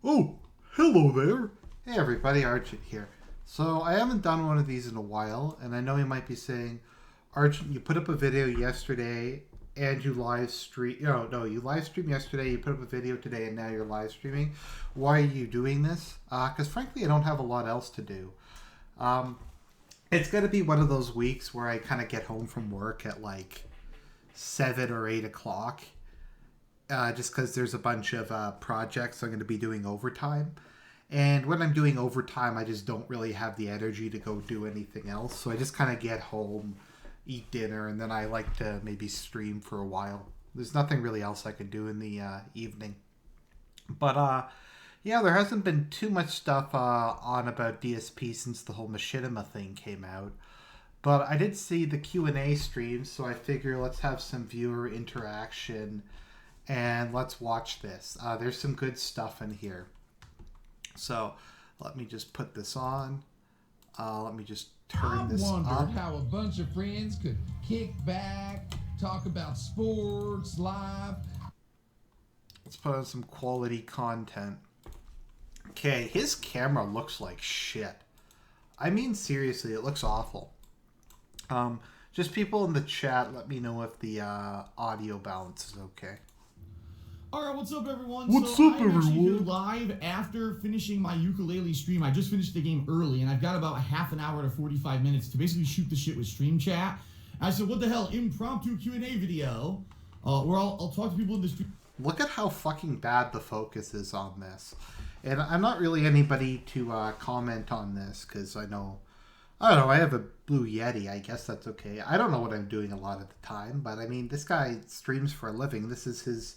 Oh, hello there. Hey everybody, Argent here. So I haven't done one of these in a while, and I know you might be saying, Argent, you put up a video yesterday and you live stream. No, you live streamed yesterday, you put up a video today, and now you're live streaming. Why are you doing this? Because frankly, I don't have a lot else to do. Um, it's going to be one of those weeks where I kind of get home from work at like 7 or 8 o'clock, just because there's a bunch of projects I'm going to be doing overtime. And when I'm doing overtime, I just don't really have the energy to go do anything else. So I just kind of get home, eat dinner, and then I like to maybe stream for a while. There's nothing really else I could do in the evening. But yeah, there hasn't been too much stuff on about DSP since the whole machinima thing came out. But I did see the Q&A stream, so I figure let's have some viewer interaction and let's watch this. There's some good stuff in here. So let me just put this on. Let me just turn this up. I wondered how a bunch of friends could kick back, talk about sports, live. Let's put on some quality content. Okay, his camera looks like shit. I mean, seriously, it looks awful. Just people in the chat, let me know if the audio balance is okay. All right, what's up, everyone? What's up, I'm actually here everyone? live after finishing my ukulele stream. I just finished the game early, and I've got about half an hour to 45 minutes to basically shoot the shit with Stream Chat. I said, what the hell, impromptu Q&A video, where I'll talk to people in the stream. Look at how fucking bad the focus is on this. And I'm not really anybody to comment on this, because I don't know, I have a Blue Yeti. I guess that's okay. I don't know what I'm doing a lot of the time, but I mean, this guy streams for a living. This is his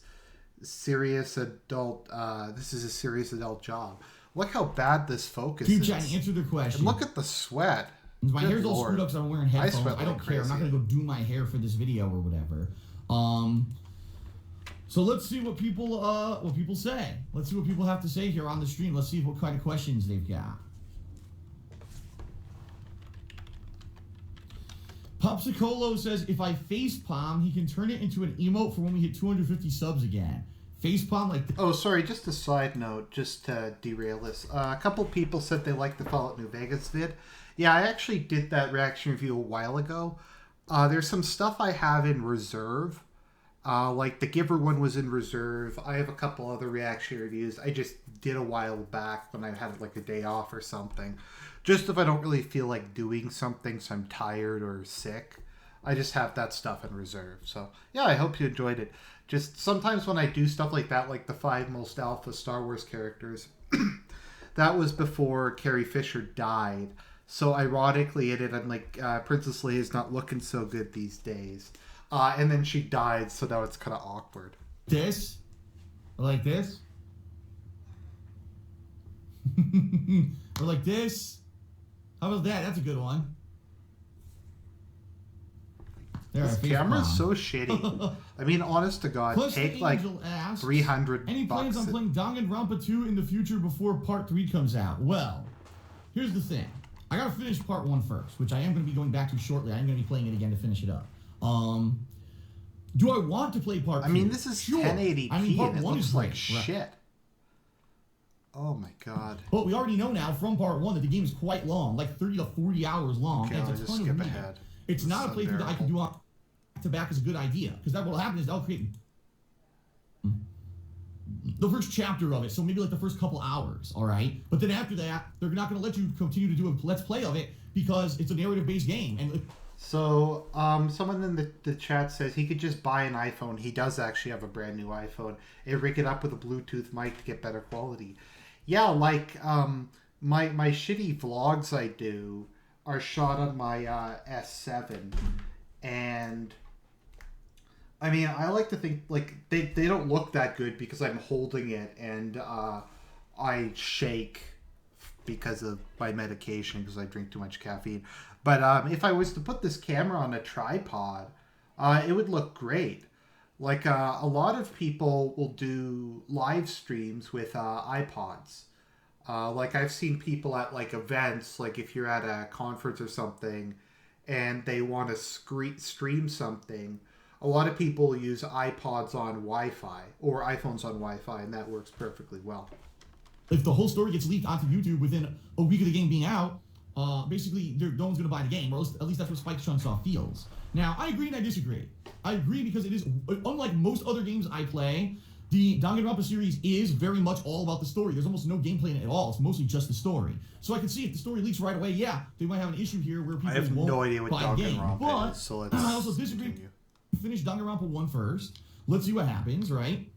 serious adult job. Look how bad this focus Stream is. Chat, answer their question. And look at the sweat. My Good hair's all Lord. screwed up because I'm wearing headphones. sweat I don't like care. I'm not crazy. going to go do my hair for this video or whatever. So let's see what people say. Let's see what people have to say here on the stream. Let's see what kind of questions they've got. Popsicolo says, if I facepalm, he can turn it into an emote for when we hit 250 subs again. Facepalm like... Oh, sorry, just a side note, just to derail this. A couple people said they liked the Fallout New Vegas vid. Yeah, I actually did that reaction review a while ago. There's some stuff I have in reserve. Like the Giver one was in reserve. I have a couple other reaction reviews I just did a while back when I had like a day off or something. Just if I don't really feel like doing something, so I'm tired or sick, I just have that stuff in reserve. So yeah, I hope you enjoyed it. Just sometimes when I do stuff like that, like the 5 most alpha Star Wars characters, that was before Carrie Fisher died. So ironically, I'm like, Princess Leia's not looking so good these days. And then she died, so now it's kind of awkward. this. Or like this. Or like this. How about that? That's a good one. There, This camera's so shitty. I mean, honest to God, Plus take the like Angel asks, 300 any plans bucks. on playing Danganronpa 2 in the future before Part 3 comes out? Well, here's the thing. I gotta finish Part 1 first, which I am going to be going back to shortly. I am going to be playing it again to finish it up. Do I want to play Part 2? I mean, this is Sure. 1080p I mean, Part and it 1 looks is like great, shit. right. Oh my God. But we already know now from Part 1 that the game is quite long, like 30 to 40 hours long. Okay, and I'll it's a just ton skip of meat. ahead. It's This not a is playthrough that I can unbearable. do on to back is a good idea, because that what will happen is they'll create the first chapter of it, so maybe like the first couple hours, all right? But then after that, they're not going to let you continue to do a let's play of it because it's a narrative-based game. And So, someone in the chat says he could just buy an iPhone. He does actually have a brand new iPhone and rig it up with a Bluetooth mic to get better quality. Yeah, like my shitty vlogs I do are shot on my S7, and I mean, I like to think like they don't look that good because I'm holding it and I shake because of my medication because I drink too much caffeine. But if I was to put this camera on a tripod, it would look great. Like a lot of people will do live streams with iPods. Like I've seen people at like events, like if you're at a conference or something, and they want to stream something. A lot of people use iPods on Wi-Fi or iPhones on Wi-Fi, and that works perfectly well. if the whole story gets leaked onto YouTube within a week of the game being out, basically no one's going to buy the game, or at least that's what Spike Chunsoft feels. Now, I agree and I disagree. I agree because it is, unlike most other games I play, the Danganronpa series is very much all about the story. There's almost no gameplay in it at all. It's mostly just the story. So I can see if the story leaks right away, yeah, they might have an issue here where people won't no idea what buy the game. Danganronpa is, so let's I also disagree. continue. Finish Danganronpa 1 first. Let's see what happens, right?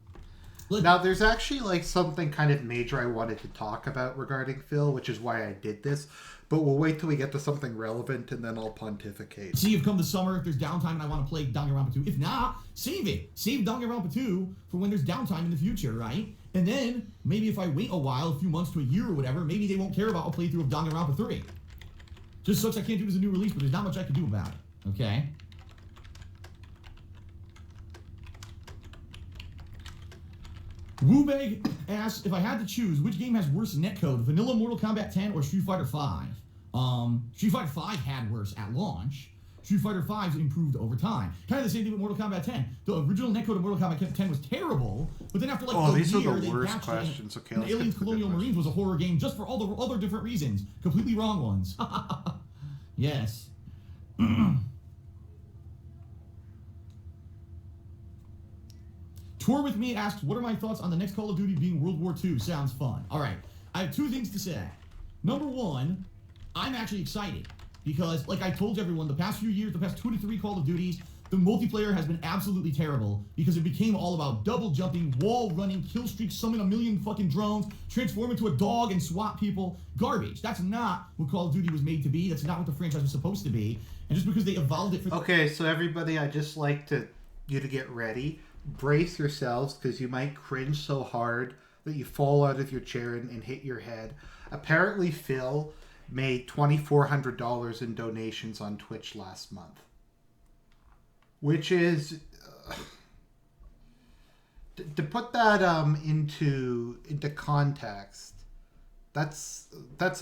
Now, there's actually like something kind of major I wanted to talk about regarding Phil, which is why I did this. But we'll wait till we get to something relevant, and then I'll pontificate. See if come the summer, if there's downtime and I want to play Danganronpa 2. If not, save it. Save Danganronpa 2 for when there's downtime in the future, right? And then, maybe if I wait a while, a few months to a year or whatever, maybe they won't care about a playthrough of Danganronpa 3. Just sucks I can't do it as a new release, but there's not much I can do about it, okay? Woobeg asks, if I had to choose, which game has worse netcode, Vanilla Mortal Kombat 10 or Street Fighter 5? Street Fighter 5 had worse at launch. Street Fighter 5's improved over time. Kind of the same thing with Mortal Kombat 10. The original netcode of Mortal Kombat 10 was terrible, but then after like a these year, are the they worst patched questions. it. Okay, And let's get Aliens to the good Colonial Marines questions. was a horror game just for all the other different reasons. Completely wrong ones. Yes. Tour With Me asks, what are my thoughts on the next Call of Duty being World War II? Sounds fun. All right. I have two things to say. Number one, I'm actually excited because, like I told everyone, the past few years, the past 2 to 3 Call of Duties, the multiplayer has been absolutely terrible because it became all about double jumping, wall running, kill streaks, summon a million fucking drones, transform into a dog and swat people. Garbage. That's not what Call of Duty was made to be. That's not what the franchise was supposed to be. And just because they evolved it for... Okay, so everybody, I just like you to get ready. Brace yourselves, because you might cringe so hard that you fall out of your chair and hit your head. Apparently, Phil made $2,400 in donations on Twitch last month. Which is... to put that into context, that's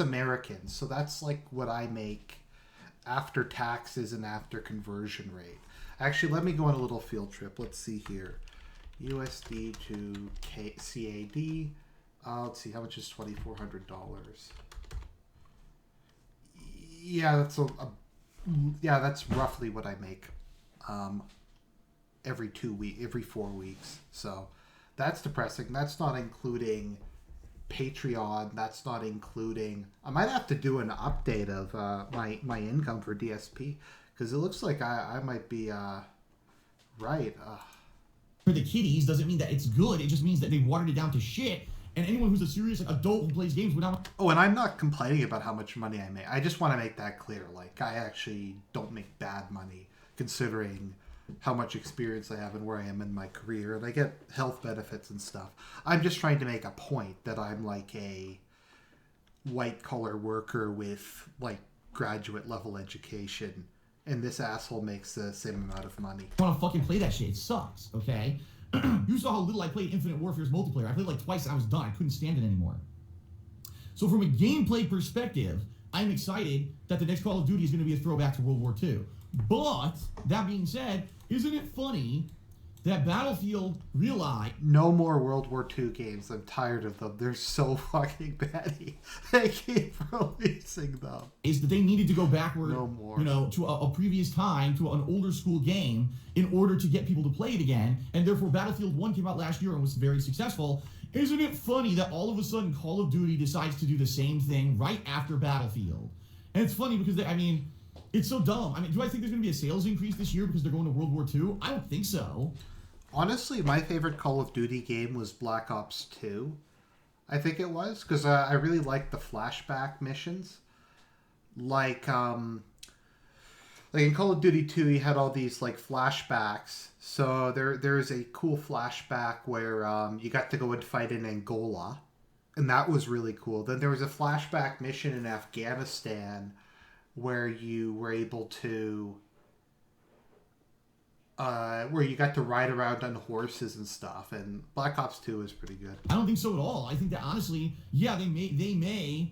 American. So that's like what I make after taxes and after conversion rate. Actually, let me go on a little field trip. Let's see here. USD to CAD. Let's see, how much is $2,400? Yeah, that's roughly what I make every 4 weeks. So that's depressing. That's not including Patreon. That's not including... I might have to do an update of my income for DSP. Because it looks like I might be right. For the kiddies doesn't mean that it's good. It just means that they watered it down to shit. And anyone who's a serious adult who plays games without... Oh, and I'm not complaining about how much money I make. I just want to make that clear. Like, I actually don't make bad money, considering how much experience I have and where I am in my career. And I get health benefits and stuff. I'm just trying to make a point that I'm like a white-collar worker with, like, graduate-level education. And this asshole makes the same amount of money. I want to fucking play that shit. It sucks, okay? You saw how little I played Infinite Warfare's multiplayer. I played like twice and I was done. I couldn't stand it anymore. So from a gameplay perspective, I'm excited that the next Call of Duty is going to be a throwback to World War II. But, that being said, isn't it funny that Battlefield realized... No more World War II games. I'm tired of them. They're so fucking petty. They keep releasing them. Is that they needed to go backward, No more. you know, to a previous time, to an older school game, in order to get people to play it again. And therefore, Battlefield 1 came out last year and was very successful. Isn't it funny that all of a sudden Call of Duty decides to do the same thing right after Battlefield? And it's funny because, it's so dumb. Do I think there's going to be a sales increase this year because they're going to World War II? I don't think so. Honestly, my favorite Call of Duty game was Black Ops 2. I think it was, because I really liked the flashback missions. Like in Call of Duty 2, you had all these like flashbacks. So there's a cool flashback where you got to go and fight in Angola, and that was really cool. Then there was a flashback mission in Afghanistan where you were able to... where you got to ride around on horses and stuff, and Black Ops 2 is pretty good. I don't think so at all. I think that honestly, yeah, they may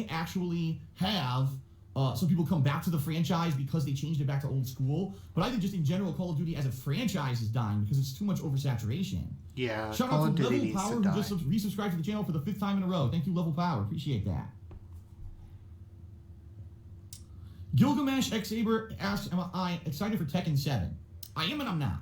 actually have some people come back to the franchise because they changed it back to old school. But I think just in general, Call of Duty as a franchise is dying because it's too much oversaturation. Yeah, Shout Call out of to Duty Level needs Power to who die. just resubscribed to the channel for the 5th time in a row. Thank you, Level Power. Appreciate that. Gilgamesh X Saber asks, am I excited for Tekken 7? I am and I'm not.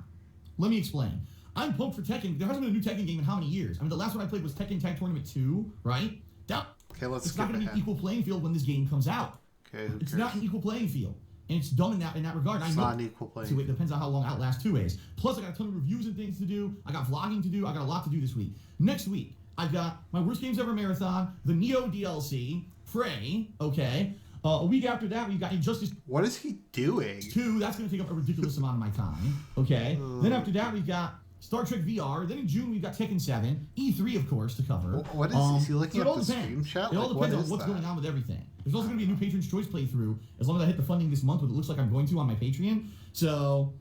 Let me explain. I'm pumped for Tekken. There hasn't been a new Tekken game in how many years? I mean, the last one I played was Tekken Tag Tournament 2, right? Okay, let's It's skip not going to be ahead. an equal playing field when this game comes out. Okay, who It's cares? not an equal playing field. And it's dumb in that regard. It's not an equal playing So it depends on how long Outlast 2 is. Plus, I got a ton of reviews and things to do. I got vlogging to do. I got a lot to do this week. Next week, I've got my Worst Games Ever Marathon, the Neo DLC, Prey, okay. A week after that, we've got Injustice What is he doing? 2. That's going to take up a ridiculous amount of my time, okay. Then after that, we've got Star Trek VR. Then in June, we've got Tekken 7. E3, of course, to cover. What is he looking so it at all the depends. stream chat? It all Like, what depends on is what's that? going on with everything. There's also going to be a new Patron's Choice playthrough, as long as I hit the funding this month, what it looks like I'm going to on my Patreon. So,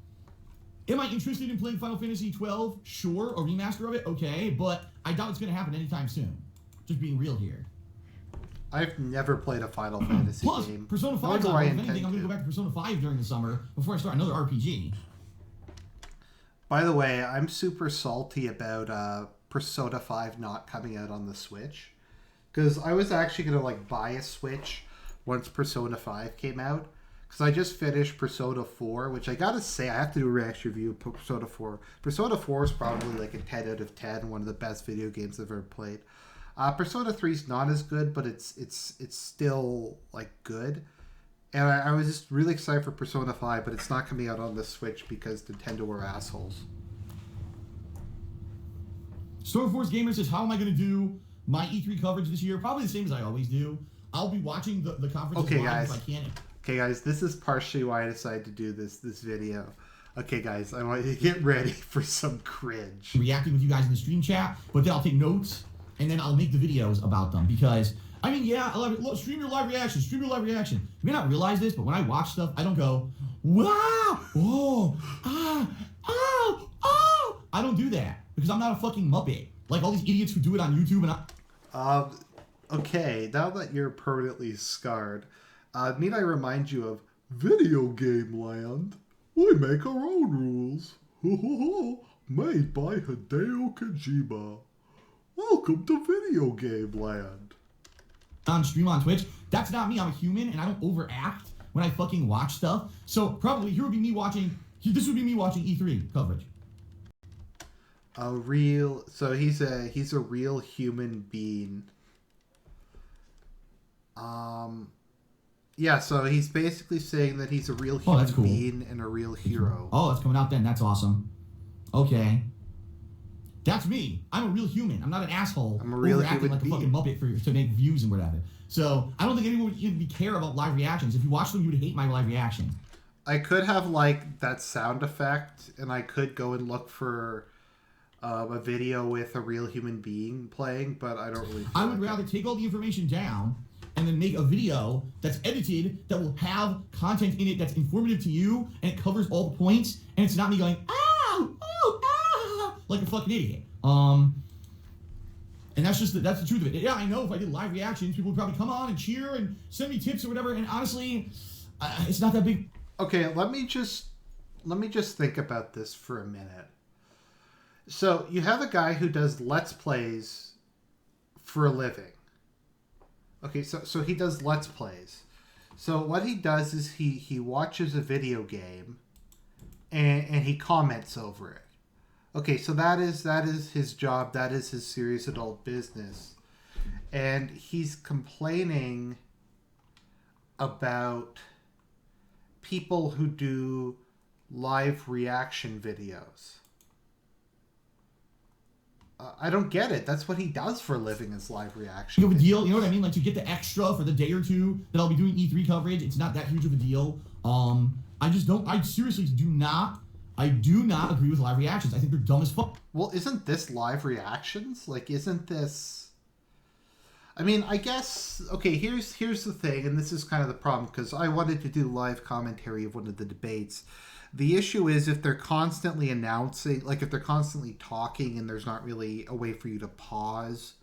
am I interested in playing Final Fantasy 12? Sure. A remaster of it? Okay. But I doubt it's going to happen anytime soon. Just being real here. I've never played a Final Fantasy Plus, game. Persona 5, Nor do if I anything, intend I'm going to go back to Persona 5 during the summer before I start another RPG. By the way, I'm super salty about Persona 5 not coming out on the Switch. Because I was actually going to like buy a Switch once Persona 5 came out. Because I just finished Persona 4, which I gotta say, I have to do a reaction review of Persona 4. Persona 4 is probably like a 10 out of 10, one of the best video games I've ever played. Persona 3 is not as good, but it's still like good. And I was just really excited for Persona 5, but it's not coming out on the Switch because Nintendo are assholes. Stormforce Gamer says, how am I going to do my E3 coverage this year? Probably the same as I always do. I'll be watching the conferences Okay, live guys. if I can. Okay, guys, this is partially why I decided to do this video. Okay, guys, I want you to get ready for some cringe. Reacting with you guys in the stream chat, but then I'll take notes, and then I'll make the videos about them, because, I mean, yeah, I love it. Look, stream your live reaction, stream your live reaction. You may not realize this, but when I watch stuff, I don't go, wow, oh, ah, oh, oh. I don't do that, because I'm not a fucking Muppet. Like all these idiots who do it on YouTube, and Okay, now that you're permanently scarred, need I remind you of Video Game Land? We make our own rules. Made by Hideo Kojima. Welcome to Video Game Land. on stream on Twitch. That's not me. I'm a human, and I don't overact when I fucking watch stuff. So probably here would be me watching. This would be me watching E3 coverage. So he's a real human being. Yeah, so he's basically saying that he's a real human that's cool. being and a real hero. Oh, it's coming out then. That's awesome. Okay. That's me. I'm a real human. I'm not an asshole. I'm a real overacting human like a fucking Muppet to make views and whatever. So I don't think anyone would even care about live reactions. If you watch them, you would hate my live reaction. I could have like that sound effect, and I could go and look for a video with a real human being playing, but I don't really. I would rather take all the information down and then make a video that's edited that will have content in it that's informative to you and it covers all the points, and it's not me going like a fucking idiot. And that's the truth of it. Yeah, I know if I did live reactions, people would probably come on and cheer and send me tips or whatever. And honestly, it's not that big. Okay, let me just think about this for a minute. So you have a guy who does Let's Plays for a living. Okay, so he does Let's Plays. So what he does is he watches a video game and he comments over it. Okay, so that is his job. That is his serious adult business. And he's complaining about people who do live reaction videos. I don't get it. That's what he does for a living, is live reaction. You have a deal, you know what I mean? Like to get the extra for the day or two that I'll be doing E3 coverage, it's not that huge of a deal. I seriously do not agree with live reactions. I think they're dumb as fuck. Well, isn't this live reactions? Like, isn't this... I mean, I guess... Okay, here's the thing, and this is kind of the problem, because I wanted to do live commentary of one of the debates. The issue is if they're constantly announcing, like if they're constantly talking and there's not really a way for you to pause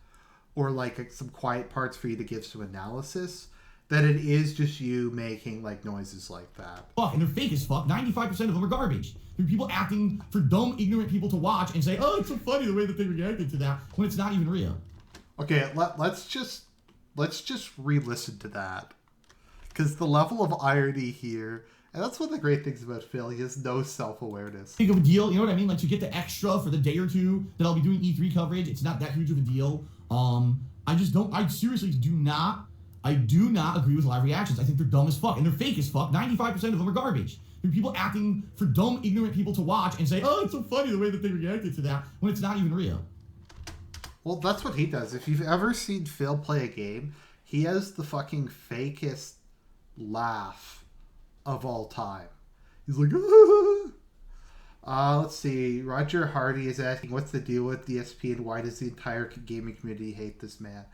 or like some quiet parts for you to give some analysis, that it is just you making like noises like that. Fuck, and they're fake as fuck. 95% of them are garbage. They're people acting for dumb, ignorant people to watch and say, oh, it's so funny the way that they reacted to that, when it's not even real. Okay, let's just re-listen to that, because the level of irony here, and that's one of the great things about Phil. He has no self-awareness. Big of a deal, you know what I mean? Like, to get the extra for the day or two that I'll be doing E3 coverage, it's not that huge of a deal. I seriously do not agree with live reactions. I think they're dumb as fuck, and they're fake as fuck. 95% of them are garbage. They're people acting for dumb, ignorant people to watch and say, oh, it's so funny the way that they reacted to that, when it's not even real. Well, that's what he does. If you've ever seen Phil play a game, he has the fucking fakest laugh of all time. He's like, let's see. Roger Hardy is asking, what's the deal with DSP and why does the entire gaming community hate this man?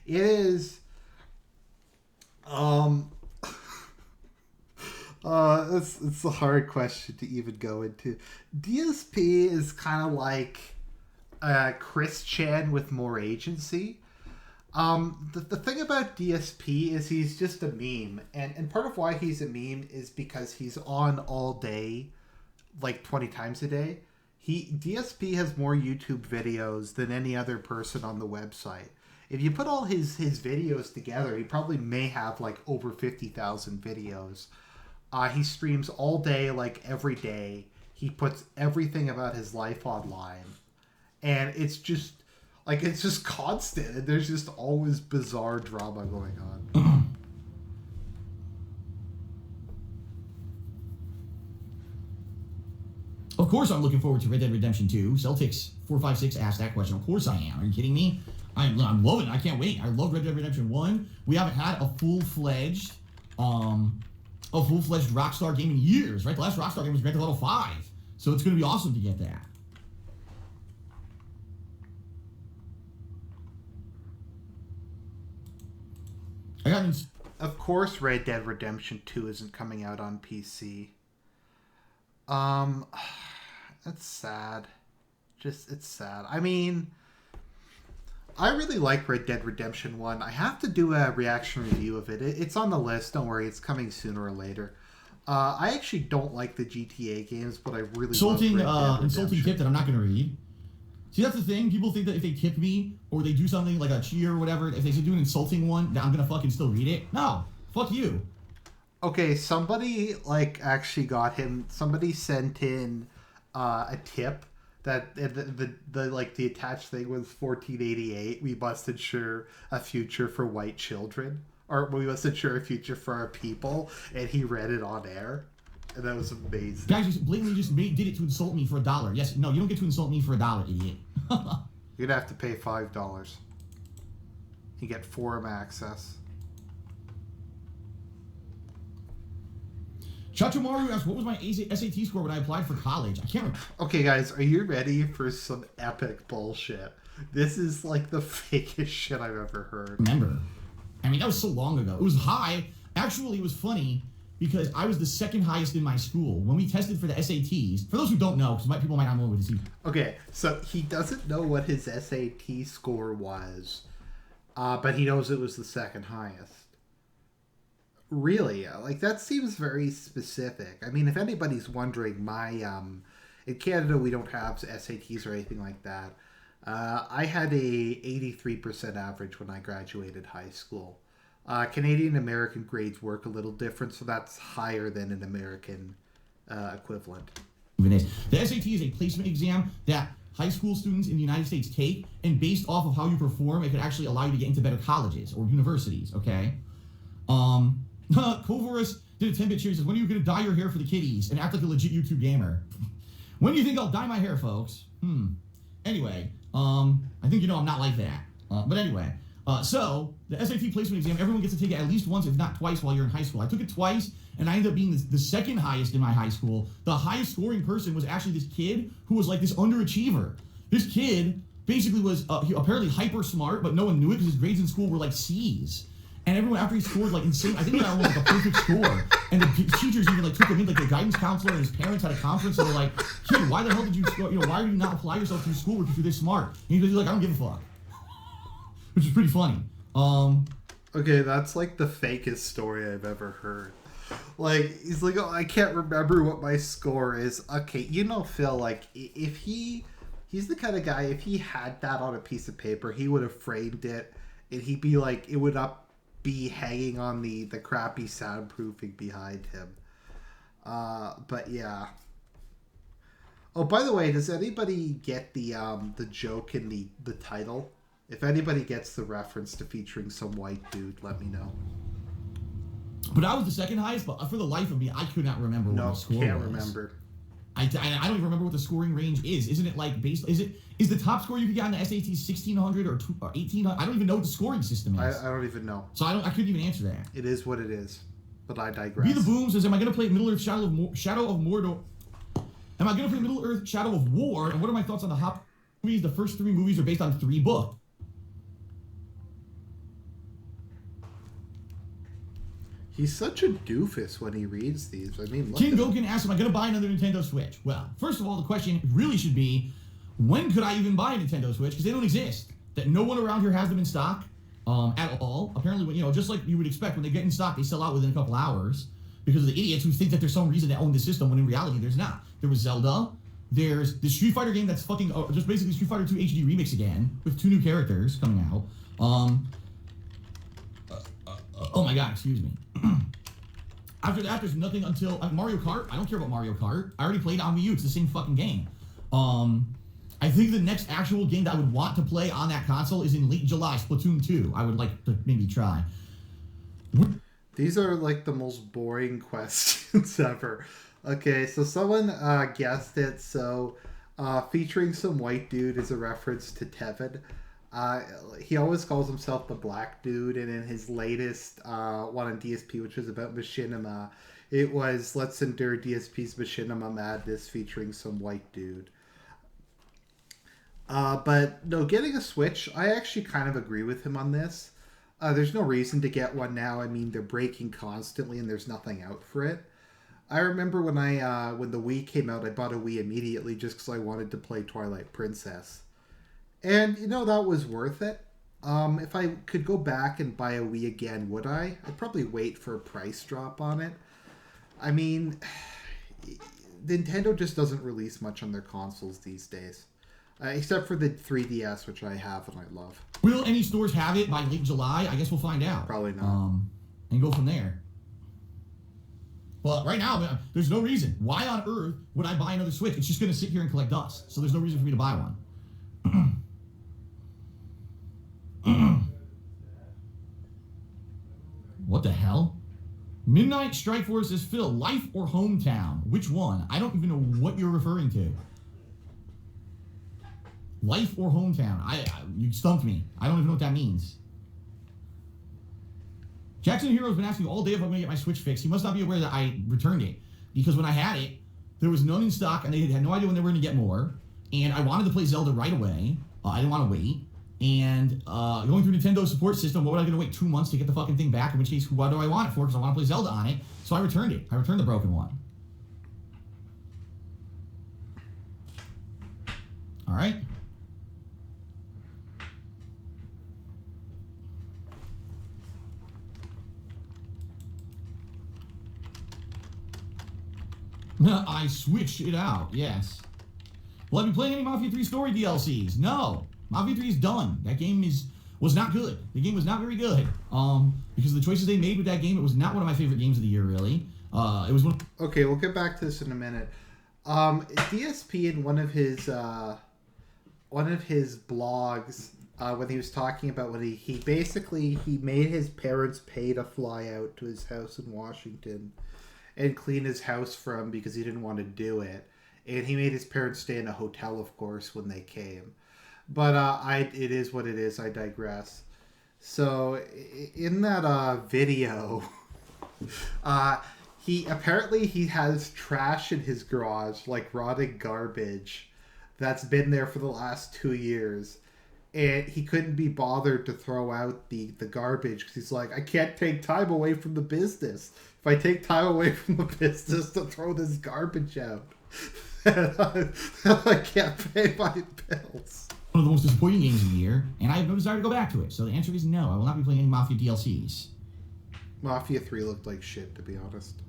It is... it's a hard question to even go into. DSP is kind of like Chris Chan with more agency. The thing about DSP is he's just a meme, and part of why he's a meme is because he's on all day, like 20 times a day. DSP has more YouTube videos than any other person on the website. If you put all his videos together, he probably may have like over 50,000 videos. He streams all day, like every day. He puts everything about his life online. And it's just constant. And there's just always bizarre drama going on. Of course I'm looking forward to Red Dead Redemption 2. Celtics456 asked that question. Of course I am. Are you kidding me? I'm loving it. I can't wait. I love Red Dead Redemption 1. We haven't had a full-fledged Rockstar game in years, right? The last Rockstar game was Grand Theft Auto 5. So it's going to be awesome to get that. Of course Red Dead Redemption 2 isn't coming out on PC. That's sad. It's sad. I mean, I really like Red Dead Redemption 1. I have to do a reaction review of it. It's on the list. Don't worry. It's coming sooner or later. I actually don't like the GTA games, but I really love Red Dead Redemption. Insulting tip that I'm not going to read. See, that's the thing. People think that if they tip me or they do something like a cheer or whatever, if they do an insulting one, that I'm going to fucking still read it. No. Fuck you. Okay, somebody actually got him. Somebody sent in a tip that the attached thing was 1488. We must ensure a future for white children, or we must ensure a future for our people. And he read it on air, and that was amazing. Guys just blatantly did it to insult me for $1. Yes, no, you don't get to insult me for $1, idiot. You'd have to pay $5. You get forum access. Chachomaru asked, what was my SAT score when I applied for college? I can't remember. Okay, guys, are you ready for some epic bullshit? This is like the fakest shit I've ever heard. Remember. I mean, that was so long ago. It was high. Actually, it was funny because I was the second highest in my school. When we tested for the SATs, for those who don't know, because people might not know what it is. Okay, so he doesn't know what his SAT score was, but he knows it was the second highest. Really? Like, that seems very specific. I mean, if anybody's wondering, in Canada, we don't have SATs or anything like that. I had a 83% average when I graduated high school. Canadian American grades work a little different, so that's higher than an American equivalent. The SAT is a placement exam that high school students in the United States take, and based off of how you perform, it could actually allow you to get into better colleges or universities, okay? Kovorus did a 10-bit cheer. He says, when are you going to dye your hair for the kiddies and act like a legit YouTube gamer? When do you think I'll dye my hair, folks? Anyway, I think you know I'm not like that. But anyway, so the SAT placement exam, everyone gets to take it at least once, if not twice, while you're in high school. I took it twice, and I ended up being the second highest in my high school. The highest scoring person was actually this kid who was like this underachiever. This kid basically was apparently hyper smart, but no one knew it because his grades in school were like C's. And everyone, after he scored like insane, I think he got like a perfect score. And the teachers even like took him in, like the guidance counselor and his parents had a conference, and they're like, kid, why the hell did you score? Why do you not apply yourself to schoolwork if you're this smart? And he's like, I don't give a fuck. Which is pretty funny. Okay, that's like the fakest story I've ever heard. Like, he's like, oh, I can't remember what my score is. Okay, you know, Phil, like, if he's the kind of guy, if he had that on a piece of paper, he would have framed it, and he'd be like, it would be hanging on the crappy soundproofing behind him. But yeah. Oh, by the way, does anybody get the joke in the title? If anybody gets the reference to featuring some white dude, let me know. But I was the second highest, but for the life of me, I could not remember what the score was. No, can't remember. I don't even remember what the scoring range is. Isn't it like based? Is the top score you could get on the SAT 1600 or 1800? I don't even know what the scoring system is. I don't even know. So I couldn't even answer that. It is what it is. But I digress. Be the Boom says, am I going to play Middle Earth Shadow of Mordor? Am I going to play Middle Earth Shadow of War? And what are my thoughts on the Hop movies? The first 3 movies are based on 3 books. He's such a doofus when he reads these. I mean, King Gokin asks, am I going to buy another Nintendo Switch? Well, first of all, the question really should be, when could I even buy a Nintendo Switch? Because they don't exist. That no one around here has them in stock at all. Apparently, just like you would expect, when they get in stock, they sell out within a couple hours because of the idiots who think that there's some reason to own the system when in reality there's not. There was Zelda. There's the Street Fighter game that's fucking just basically Street Fighter 2 HD remix again with 2 new characters coming out. Oh my god, excuse me. After that, there's nothing until Mario Kart. I don't care about Mario Kart. I already played on Wii U. It's the same fucking game. I think the next actual game that I would want to play on that console is in late July, Splatoon 2. I would like to maybe try. These are like the most boring questions ever. Okay, so someone guessed it. So featuring some white dude is a reference to Tevin. He always calls himself the black dude, and in his latest one on DSP, which was about machinima, it was Let's Endure DSP's Machinima Madness featuring some white dude. But no, getting a Switch, I actually kind of agree with him on this. There's no reason to get one now. I mean, they're breaking constantly and there's nothing out for it. I remember when when the Wii came out, I bought a Wii immediately just because I wanted to play Twilight Princess. And, that was worth it. If I could go back and buy a Wii again, would I? I'd probably wait for a price drop on it. I mean, Nintendo just doesn't release much on their consoles these days. Except for the 3DS, which I have and I love. Will any stores have it by late July? I guess we'll find out. Probably not. And go from there. But right now, there's no reason. Why on earth would I buy another Switch? It's just going to sit here and collect dust. So there's no reason for me to buy one. What the hell? Midnight Strike Force says, Phil, life or hometown? Which one? I don't even know what you're referring to. Life or hometown? You stumped me. I don't even know what that means. Jackson Hero's been asking all day if I'm going to get my Switch fixed. He must not be aware that I returned it. Because when I had it, there was none in stock, and they had no idea when they were going to get more. And I wanted to play Zelda right away. I didn't want to wait. And going through Nintendo's support system, what was I going to wait 2 months to get the fucking thing back? In which case, what do I want it for? Because I want to play Zelda on it. So I returned it. I returned the broken one. All right. I switched it out, yes. Well, have you played any Mafia 3 story DLCs? No. Mafia 3 is done. That game was not good. The game was not very good. Because of the choices they made with that game, it was not one of my favorite games of the year, really. It was one. Okay, we'll get back to this in a minute. DSP in one of his blogs, when he was talking about when he made his parents pay to fly out to his house in Washington and clean his house for him because he didn't want to do it. And he made his parents stay in a hotel, of course, when they came. But it is what it is. I digress. So in that video, he has trash in his garage, like rotting garbage, that's been there for the last 2 years. And he couldn't be bothered to throw out the garbage because he's like, I can't take time away from the business. If I take time away from the business to throw this garbage out, I can't pay my bills. of the most disappointing games of the year, and I have no desire to go back to it. So the answer is no. I will not be playing any Mafia DLCs. Mafia 3 looked like shit, to be honest.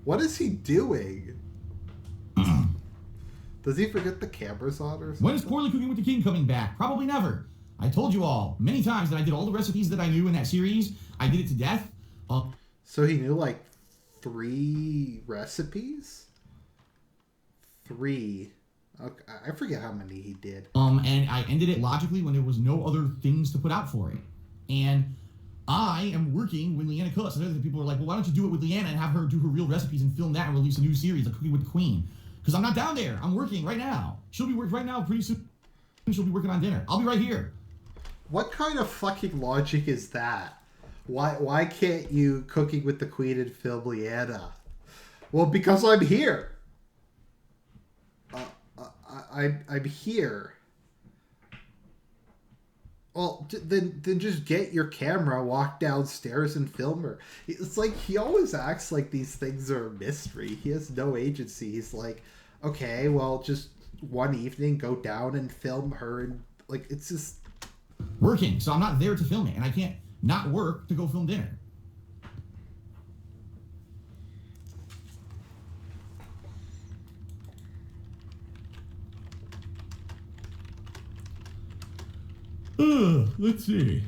What is he doing? Does he forget the camera's on or something? When is Poorly Cooking with the King coming back? Probably never. I told you all many times that I did all the recipes that I knew in that series. I did it to death. So he knew like 3 recipes? 3. Okay, I forget how many he did. And I ended it logically when there was no other things to put out for it. And I am working when Leanna cooks. And other people are like, well, why don't you do it with Leanna and have her do her real recipes and film that and release a new series like Cooking with the Queen? Because I'm not down there. I'm working right now. She'll be working right now. Pretty soon she'll be working on dinner. I'll be right here. What kind of fucking logic is that? Why can't you Cooking with the Queen and film Leanna? Well, because I'm here. I'm here. Well, then just get your camera, walk downstairs, and film her. It's like he always acts like these things are a mystery. He has no agency. He's like, okay, well, just one evening, go down and film her, and like it's just working. So I'm not there to film it, and I can't not work to go film dinner. Let's see.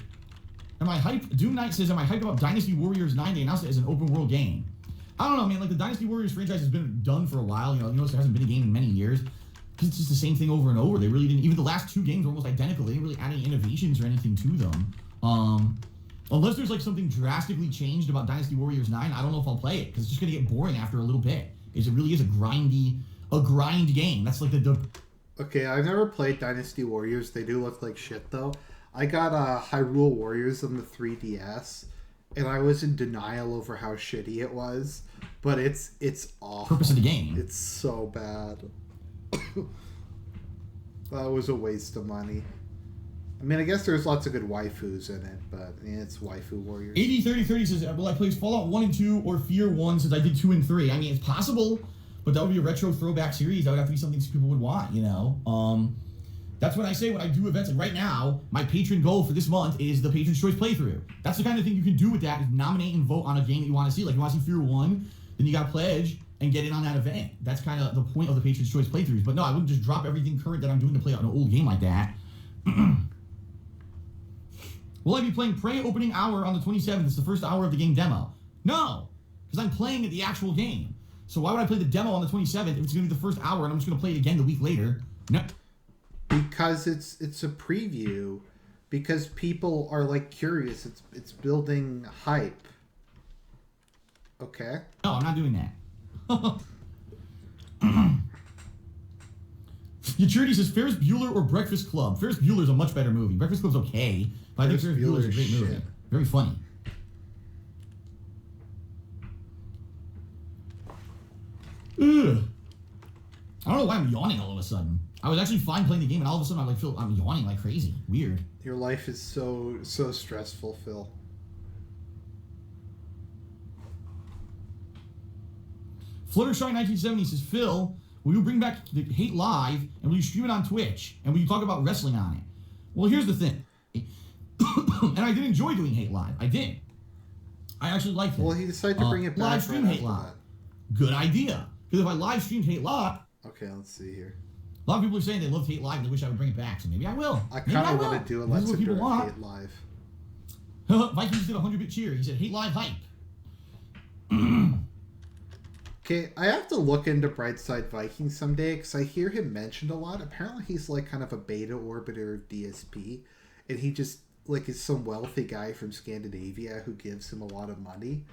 Am I hyped? Doom Knight says, am I hyped about Dynasty Warriors 9? They announced it as an open world game. I don't know, man. Like, the Dynasty Warriors franchise has been done for a while. You notice there hasn't been a game in many years. Because it's just the same thing over and over. They really didn't, even the last 2 games were almost identical. They didn't really add any innovations or anything to them. Unless there's, like, something drastically changed about Dynasty Warriors 9, I don't know if I'll play it. Because it's just going to get boring after a little bit. It really is a grind game. That's like the... Okay, I've never played Dynasty Warriors. They do look like shit, though. I got Hyrule Warriors on the 3DS, and I was in denial over how shitty it was. But it's awful. Purpose of the game. It's so bad. That was a waste of money. I mean, I guess there's lots of good waifus in it, but it's waifu warriors. 803030 says, will I play Fallout 1 and 2 or Fear 1 since I did 2 and 3? I mean, it's possible, but that would be a retro throwback series. That would have to be something people would want, you know? That's what I say when I do events. Like right now, my patron goal for this month is the Patron's Choice playthrough. That's the kind of thing you can do with that, is nominate and vote on a game that you want to see. Like, you want to see Fear 1, then you got to pledge and get in on that event. That's kind of the point of the Patron's Choice playthroughs. But no, I wouldn't just drop everything current that I'm doing to play out an old game like that. Will I be playing Prey opening hour on the 27th? It's the first hour of the game demo. No, because I'm playing the actual game. So why would I play the demo on the 27th if it's going to be the first hour and I'm just going to play it again the week later? No. Because it's a preview. Because people are like curious. It's building hype. Okay. No, I'm not doing that. Yaturity says Ferris Bueller or Breakfast Club. Ferris Bueller's a much better movie. Breakfast Club's okay, but I think Ferris Bueller's a great movie. Shit. Very funny. Ugh. I don't know why I'm yawning all of a sudden. I was actually fine playing the game, and all of a sudden I'm yawning like crazy. Weird. Your life is so stressful, Phil. Fluttershy 1970 says, Phil, will you bring back the Hate Live, and will you stream it on Twitch? And will you talk about wrestling on it? Well, here's the thing. And I did enjoy doing Hate Live. I did. I actually liked it. Well, he decided to bring it back. Live stream Hate Live. Good idea. Because if I live streamed Hate Live... Okay, let's see here. A lot of people are saying they loved Hate Live and they wish I would bring it back, so maybe I will. I kind of want to do a Let's Do Hate Live. Vikings did a 100-bit cheer. He said, Hate Live hype. Okay, I have to look into Brightside Vikings someday because I hear him mentioned a lot. Apparently he's like kind of a beta orbiter of DSP, and he just like is some wealthy guy from Scandinavia who gives him a lot of money.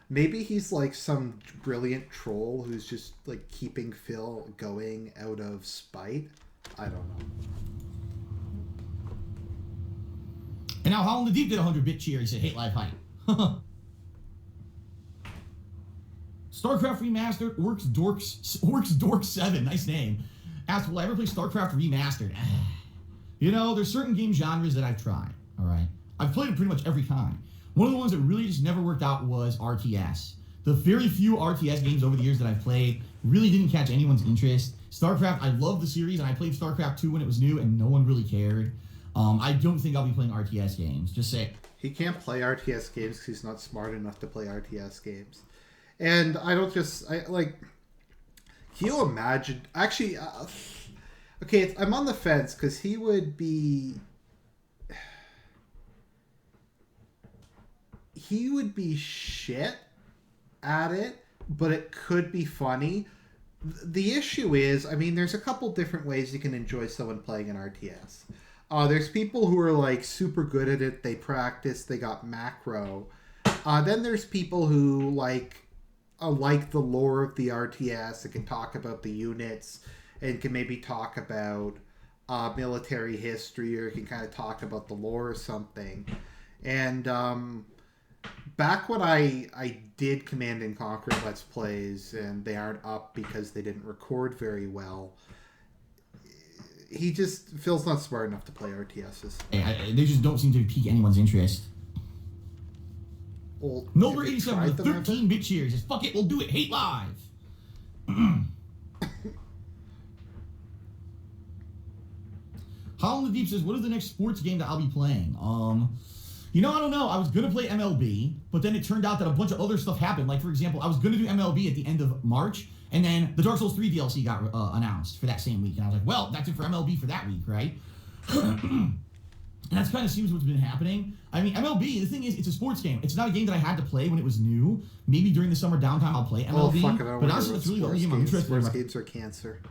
Maybe he's like some brilliant troll who's just like keeping Phil going out of spite. I don't know. And now Holland the Deep did a 100-bit cheer. He said, Hate Live hype. StarCraft Remastered, Orcs Dork 7, nice name. Asked, will I ever play StarCraft Remastered? You know, there's certain game genres that I've tried, all right? I've played pretty much every kind. One of the ones that really just never worked out was RTS. the very few RTS games over the years that I've played really didn't catch anyone's interest. StarCraft, I love the series, and I played StarCraft 2 when it was new, and no one really cared. I don't think I'll be playing RTS games. Just say. He can't play RTS games because he's not smart enough to play RTS games. And can you imagine? Actually, okay, I'm on the fence because he would be shit at it, but it could be funny. The issue is, I mean, there's a couple different ways you can enjoy someone playing an RTS. There's people who are like super good at it. They practice. They got macro. Then there's people who like the lore of the RTS and can talk about the units and can maybe talk about military history or can kind of talk about the lore or something. And back when I did Command and Conquer Let's Plays and they aren't up because they didn't record very well, Phil's not smart enough to play RTSs. They just don't seem to pique anyone's interest. Well, Nober 87 with 13-bit cheers. Just fuck it, we'll do it. Hate live. Holland the Deep says, what is the next sports game that I'll be playing? I don't know. I was going to play MLB, but then it turned out that a bunch of other stuff happened. Like, for example, I was going to do MLB at the end of March, and then the Dark Souls 3 DLC got announced for that same week. And I was like, well, that's it for MLB for that week, right? And that's kind of seems what's been happening. I mean, MLB, the thing is, it's a sports game. It's not a game that I had to play when it was new. Maybe during the summer downtime I'll play MLB. But honestly, it's really the only game I'm interested in. Sports games are cancer.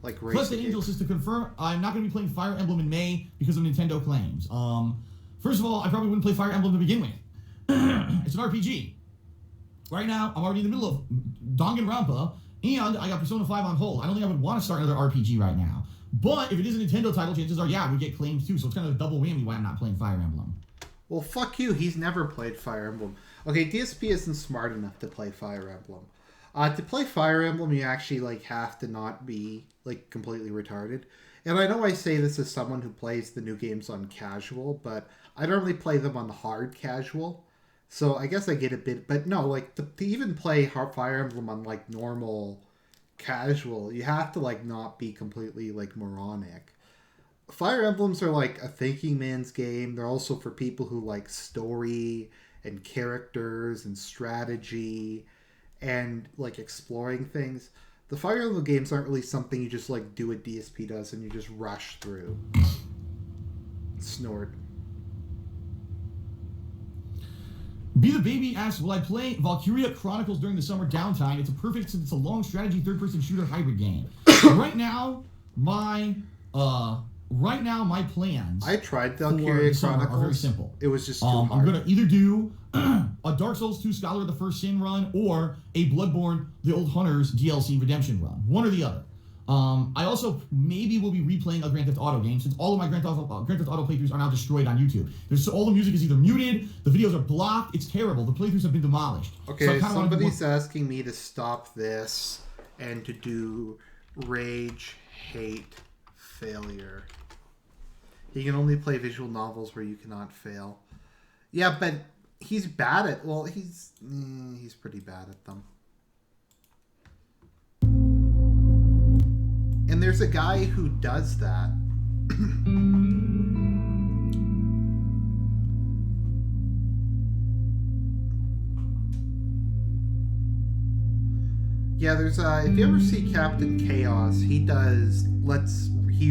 Like racing Plus, the Angel says to confirm, I'm not going to be playing Fire Emblem in May because of Nintendo claims. First of all, I probably wouldn't play Fire Emblem to begin with. It's an RPG. Right now, I'm already in the middle of Danganronpa, and I got Persona 5 on hold. I don't think I would want to start another RPG right now. But if it is a Nintendo title, chances are, we get claims too. So it's kind of a double whammy why I'm not playing Fire Emblem. Well, fuck you. He's never played Fire Emblem. Okay, DSP isn't smart enough to play Fire Emblem. To play Fire Emblem, you actually have to not be completely retarded. And I know I say this as someone who plays the new games on casual, but I don't really play them on hard casual. So I guess I get a bit, but no, to even play Fire Emblem on normal casual, you have to not be completely moronic. Fire Emblems are a thinking man's game. They're also for people who like story and characters and strategy and exploring things. The Fire Emblem games aren't really something you just do what DSP does and you just rush through. Snort. Be the Baby asks, will I play Valkyria Chronicles during the summer downtime? It's a perfect since it's a long strategy third-person shooter hybrid game. Right now, my plans. I tried Valkyria Chronicles. Are very simple. It was just too hard. I'm gonna either do a Dark Souls 2 Scholar of the First Sin run or a Bloodborne: The Old Hunters DLC redemption run. One or the other. I also maybe will be replaying a Grand Theft Auto game since all of my Grand Theft Auto playthroughs are now destroyed on YouTube. All the music is either muted, the videos are blocked. It's terrible. The playthroughs have been demolished. Okay, so somebody's asking me to stop this and to do rage, hate, failure. He can only play visual novels where you cannot fail. Yeah, but he's bad at. Well, he's pretty bad at them. And there's a guy who does that. Yeah, there's if you ever see Captain Chaos, he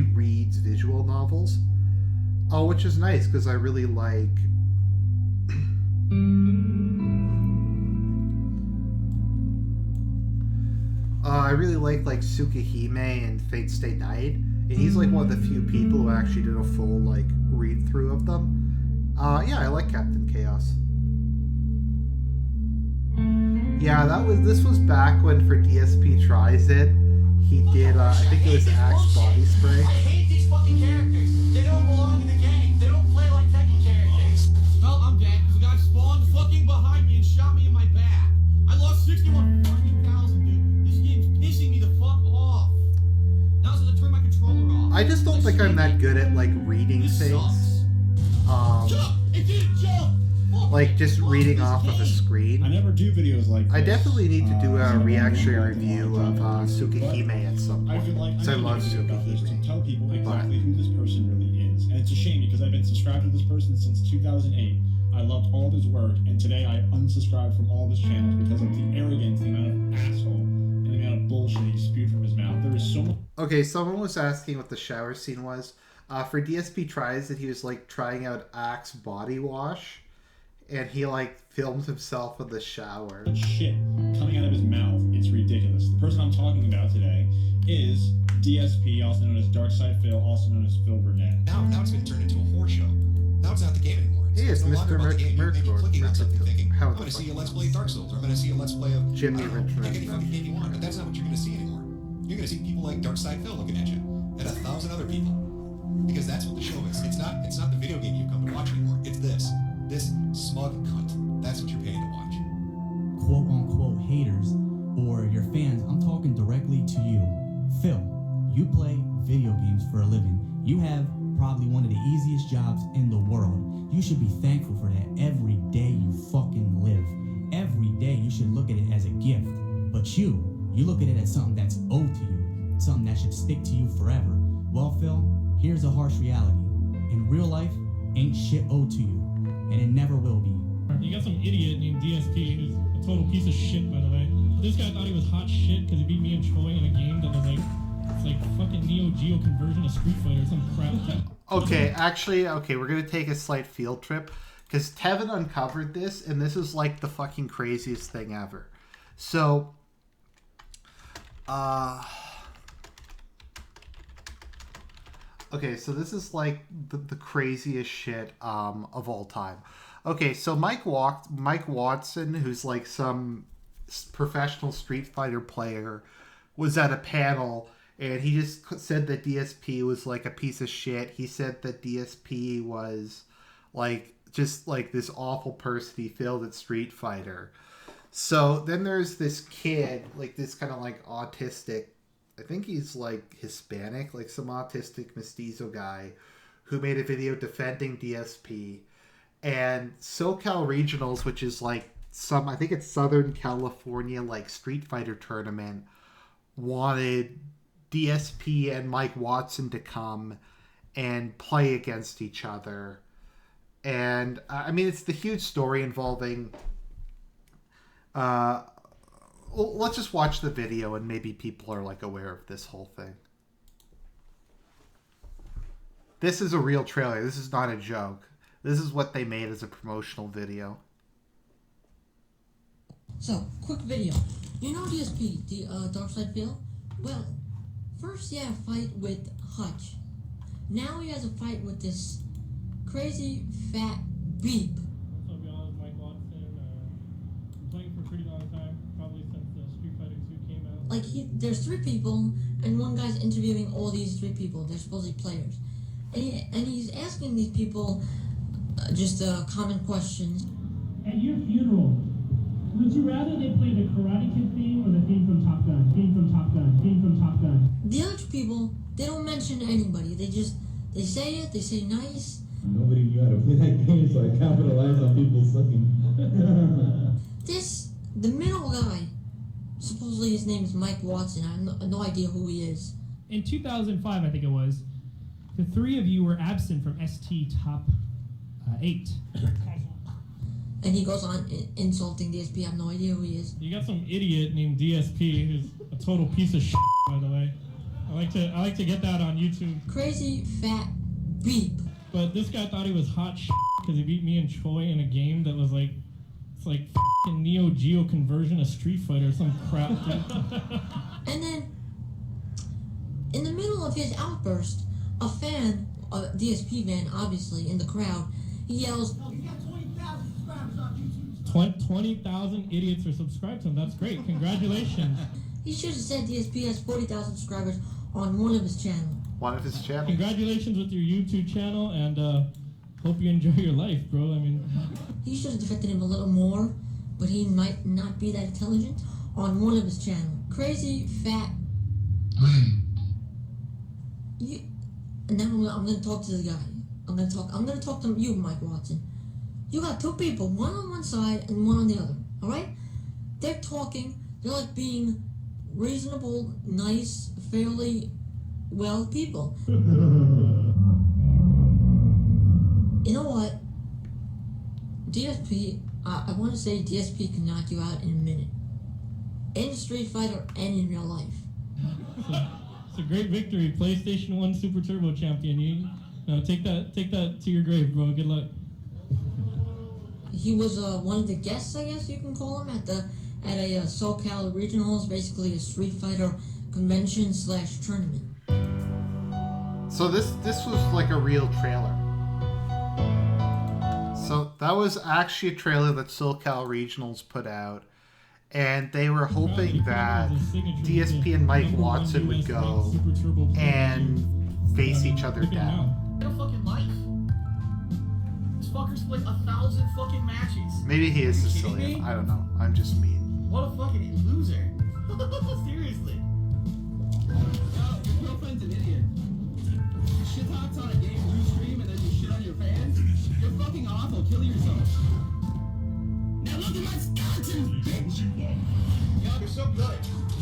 reads visual novels. Oh, which is nice because I really like Tsukihime and Fate Stay Night, and he's one of the few people who actually did a full read through of them. Yeah, I like Captain Chaos. Yeah, this was back when for DSP Tries It, he did I think it was Axe Body Spray. I hate these fucking characters. They don't belong in the game. They don't play like Tekken characters. Well, I'm dead because the guy spawned fucking behind me and shot me in my back. I lost 61 fucking thousand, dude. This game's pissing me the fuck off. Now so I turn my controller off. I just don't think I'm that good at reading this things. Sucks. Jump! It didn't jump! like just reading off of a I screen. never do videos like this. I definitely need to do a reaction review of Tsukihime at some I feel point. like So I I'm love making a video about this to Tsukihime. tell people exactly who this person really is. And it's a shame because I've been subscribed to this person since 2008. I loved all of his work, and today I unsubscribed from all of his channels because of the arrogance, the amount of asshole, and the amount of bullshit he spewed from his mouth. There is so much. Okay, someone was asking what the shower scene was. For DSP Tries that he was like trying out Axe body wash, and he like filmed himself in the shower. Shit coming out of his mouth. It's ridiculous. The person I'm talking about today is DSP, also known as Darkside Phil, also known as Phil Burnett. Now it's been turned into a horror show. Now it's not the game anymore. He is no longer Mr. about the game. You're maybe Mercor. clicking on something thinking, How I'm the going to see a fuck Let's Play Dark Souls, or I'm going to see a Let's Play of Jimmy I don't know, Richmond. pick any fucking game you want. But that's not what you're going to see anymore. You're going to see people like Darkside Phil looking at you, and 1,000 other people. Because that's what the show is. It's not the video game you've come to watch anymore. It's this smug cunt. That's what you're paying to watch. Quote unquote haters or your fans, I'm talking directly to you. Phil, you play video games for a living. You have probably one of the easiest jobs in the world. You should be thankful for that every day you fucking live. Every day you should look at it as a gift. But you look at it as something that's owed to you, something that should stick to you forever. Well, Phil, here's a harsh reality. In real life, ain't shit owed to you, and it never will be. You got some idiot named DSP who's a total piece of shit, by the way. This guy thought he was hot shit because he beat me and Choi in a game that was like, it's like fucking Neo Geo conversion of Street Fighter or some crap. Okay, actually, we're gonna take a slight field trip because Tevin uncovered this, and this is like the fucking craziest thing ever. So, okay, so this is like the craziest shit of all time. Okay, so Mike Watson, who's like some professional Street Fighter player, was at a panel, and he just said that DSP was like a piece of shit. He said that DSP was like just like this awful person he failed at Street Fighter. So then there's this kid, like this kind of like autistic, I think he's like Hispanic, like some autistic mestizo guy, who made a video defending DSP. And SoCal Regionals, which is like I think it's Southern California, like Street Fighter tournament, wanted DSP and Mike Watson to come and play against each other. And I mean, it's the huge story involving let's just watch the video and maybe people are like aware of this whole thing. This is a real trailer. This is not a joke. This is what they made as a promotional video. So, quick video. You know DSP, the Darkside Phil? Well, first he had a fight with Hutch. Now he has a fight with this crazy fat beep. So, I'll be honest, Mike Watson, I'm playing for a pretty long time, probably since Street Fighter 2 came out. Like, there's 3 people, and one guy's interviewing all these 3 people. They're supposedly players. And he's asking these people just common questions. At your funeral, would you rather they play the Karate Kid theme or the theme from Top Gun? Theme from Top Gun. Theme from Top Gun. The other 2 people, they don't mention anybody. They say it, they say nice. Nobody knew how to play that game, so I capitalized on people sucking. The middle guy, supposedly his name is Mike Watson. I have no idea who he is. In 2005, I think it was, the 3 of you were absent from ST Top 8. And he goes on insulting DSP. I have no idea who he is. You got some idiot named DSP who's a total piece of shit, by the way. I like to get that on YouTube. Crazy fat beep. But this guy thought he was hot shit because he beat me and Choi in a game that was like, it's like f***ing Neo Geo conversion of Street Fighter or some crap, dude. And then, in the middle of his outburst, a fan, a DSP fan, obviously, in the crowd, he yells, You got 20,000 subscribers on YouTube. 20,000 idiots are subscribed to him. That's great. Congratulations. He should have said DSP has 40,000 subscribers on one of his channels. One of his channels. Congratulations with your YouTube channel, and hope you enjoy your life, bro. I mean, he should have defended him a little more, but he might not be that intelligent on one of his channels. Crazy fat. And now I'm gonna talk to the guy. I'm gonna talk to you, Mike Watson. You got two people, one on one side and one on the other, alright? They're talking, they're like being reasonable, nice, fairly well people. You know what? DSP, I want to say DSP can knock you out in a minute. In Street Fighter and in real life. It's a great victory. PlayStation 1 Super Turbo Champion. You take that to your grave, bro. Good luck. He was one of the guests, I guess you can call him, at a SoCal Regionals, basically a Street Fighter convention / tournament. So this was like a real trailer. So that was actually a trailer that SoCal Regionals put out, and they were hoping that DSP and Mike Watson would go and face each other down. Get a fucking life. This fucker's played 1,000 fucking matches. Maybe he is Sicilian. I don't know. I'm just mean. What a fucking loser. Seriously. Yo, your girlfriend's an idiot. You shit talks on a game you stream and then you shit on your fans? You're fucking awful. Kill yourself. Now look at my skeleton, bitch! Yo, you're so good.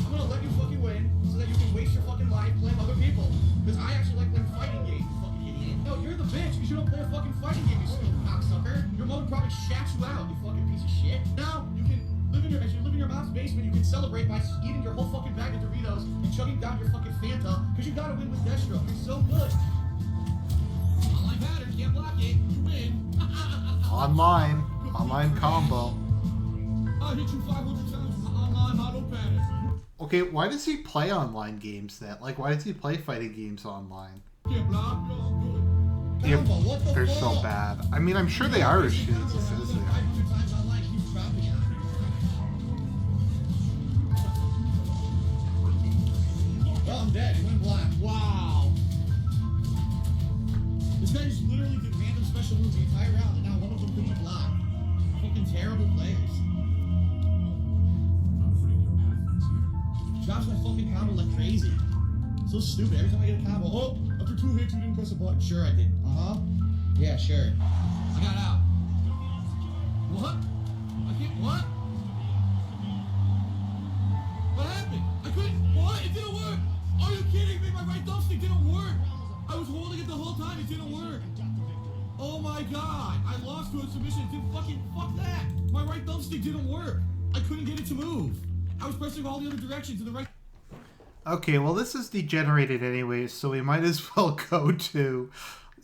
I'm gonna let you fucking win so that you can waste your fucking life playing other people. Because I actually like playing fighting games, you fucking idiot. No, you're the bitch. You shouldn't play a fucking fighting game, you stupid cocksucker. Your mother probably shat you out, you fucking piece of shit. Now, you can as you live in your mom's basement, you can celebrate by eating your whole fucking bag of Doritos and chugging down your fucking Fanta, because you gotta win with Deathstroke. You're so good. Online pattern, can't block it. You win. Online combo. I hit you 500 times with online auto pattern. Okay, why does he play online games then? Like, why does he play fighting games online? Can't block, you're all good. Yeah, Combo, what the they're fuck? so bad. I mean, I'm sure they are as shitty as this is. Well, I'm dead. He went black. Wow. This guy just literally did random special moves the entire round, and now one of them couldn't block. Fucking terrible players. Josh went fucking combo like crazy. So stupid. Every time I get a combo, oh, after 2 hits, you didn't press a button. Sure, I did. Yeah, sure. I got out. What? I can't. What? What happened? I couldn't. What? It didn't work. Are you kidding me? My right thumbstick didn't work. I was holding it the whole time. It didn't work. Oh my god. I lost to a submission. It didn't fucking. Fuck that. My right thumbstick didn't work. I couldn't get it to move. I was pressing all the other directions to the right. Okay, well, this is degenerated anyways, so we might as well go to,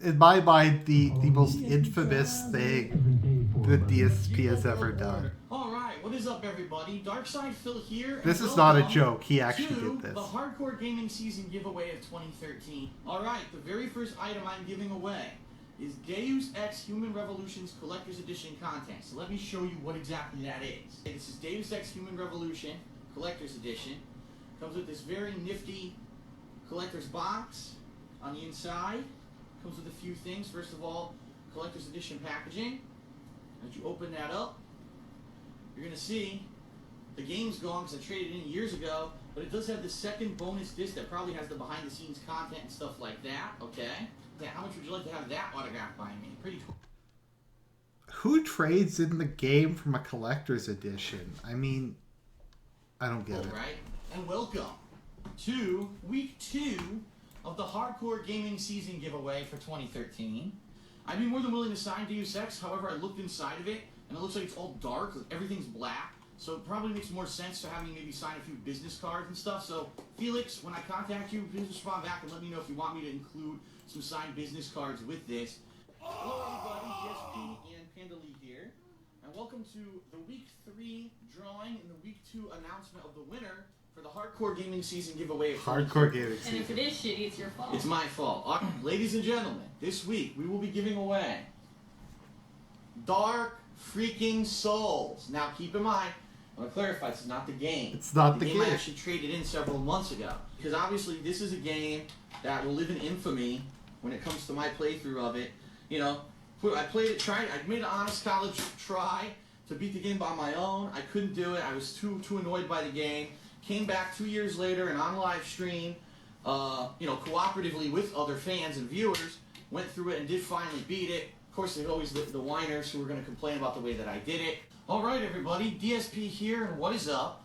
in my mind, the most infamous thing that DSP has ever done. Alright, what is up, everybody? Darkside Phil here. This and is not a welcome joke. He actually to did this. The Hardcore Gaming Season giveaway of 2013. Alright, the very first item I'm giving away is Deus Ex Human Revolution's Collector's Edition content. So let me show you what exactly that is. This is Deus Ex Human Revolution Collector's Edition. Comes with this very nifty collector's box on the inside. Comes with a few things. First of all, collector's edition packaging. As you open that up, you're going to see the game's gone because I traded it in years ago, but it does have the second bonus disc that probably has the behind the scenes content and stuff like that, okay? Yeah, how much would you like to have that autographed by me? Pretty cool. Who trades in the game from a collector's edition? I mean, I don't get it. Right? And welcome to week 2 of the Hardcore Gaming Season giveaway for 2013. I'd be more than willing to sign Deus Ex, however I looked inside of it, and it looks like it's all dark, everything's black, so it probably makes more sense to have me maybe sign a few business cards and stuff. So, Felix, when I contact you, please respond back and let me know if you want me to include some signed business cards with this. Hello everybody, DSP and Panda Lee here, and welcome to the week 3 drawing and the week 2 announcement of the winner for the Hardcore Gaming Season giveaway. Hardcore Gaming And if it is shitty, it's your fault. It's my fault. Ladies and gentlemen, this week we will be giving away Dark Freaking Souls. Now keep in mind, I want to clarify, this is not the game. It's not the game. I actually traded in several months ago. Because obviously this is a game that will live in infamy when it comes to my playthrough of it. You know, I played it, I made an honest college try to beat the game by my own. I couldn't do it. I was too annoyed by the game. Came back 2 years later and on live stream, you know, cooperatively with other fans and viewers, went through it and did finally beat it. course, there's always the whiners who are going to complain about the way that I did it. All right, everybody, DSP here, and what is up?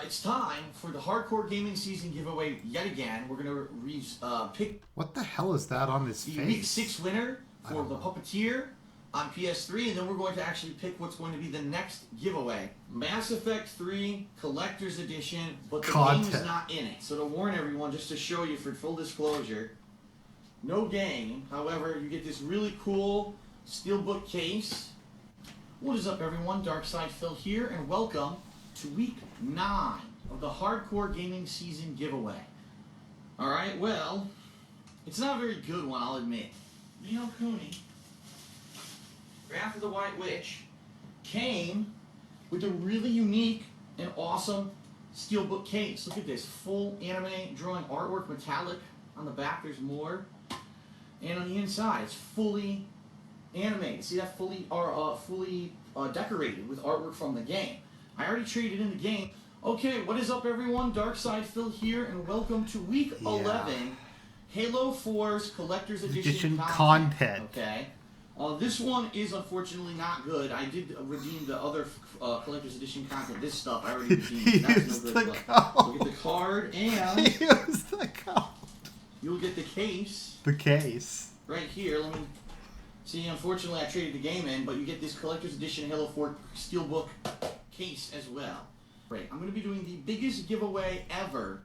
It's time for the Hardcore Gaming Season giveaway yet again. We're going to pick... What the hell is that on his the face? Week 6 winner for the Puppeteer on PS3, and then we're going to actually pick what's going to be the next giveaway. Mass Effect 3 Collector's Edition, but the game is not in it. So to warn everyone, just to show you for full disclosure, no game. However, you get this really cool steelbook case. What is up, everyone? Darkside Phil here, and welcome to Week 9 of the Hardcore Gaming Season giveaway. Alright, well, it's not a very good one, I'll admit. Nino Cooney, Wrath of the White Witch, came with a really unique and awesome steelbook case. Look at this, full anime drawing artwork, metallic. On the back there's more. And on the inside it's fully animated. See that? Fully decorated with artwork from the game. I already traded in the game. Okay, what is up, everyone? Darkside Phil here, and welcome to Week 11, Halo 4's Collector's Edition content. Okay. This one is unfortunately not good. I did redeem the other Collector's Edition content. This stuff I already redeemed. That's no good. You'll get the card, and use the code. You'll get the case. The case. Right here. Let me see. Unfortunately, I traded the game in, but you get this Collector's Edition Halo 4 Steelbook case as well. Right. I'm going to be doing the biggest giveaway ever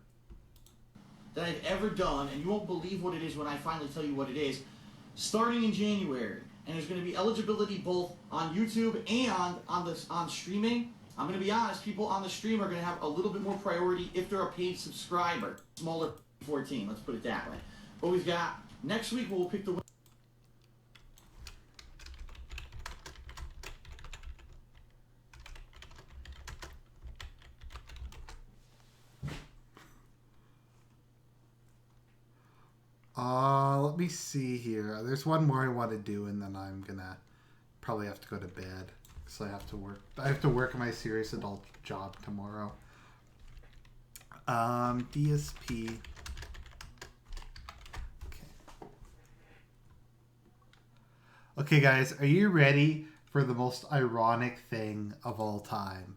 that I've ever done, and you won't believe what it is when I finally tell you what it is. Starting in January, and there's going to be eligibility both on YouTube and on streaming. I'm going to be honest, people on the stream are going to have a little bit more priority if they're a paid subscriber. Smaller 14, let's put it that way. But we've got next week we'll pick the winner. Let me see here. There's one more I want to do, and then I'm gonna probably have to go to bed because I have to work. I have to work my serious adult job tomorrow. DSP. Okay, guys, are you ready for the most ironic thing of all time?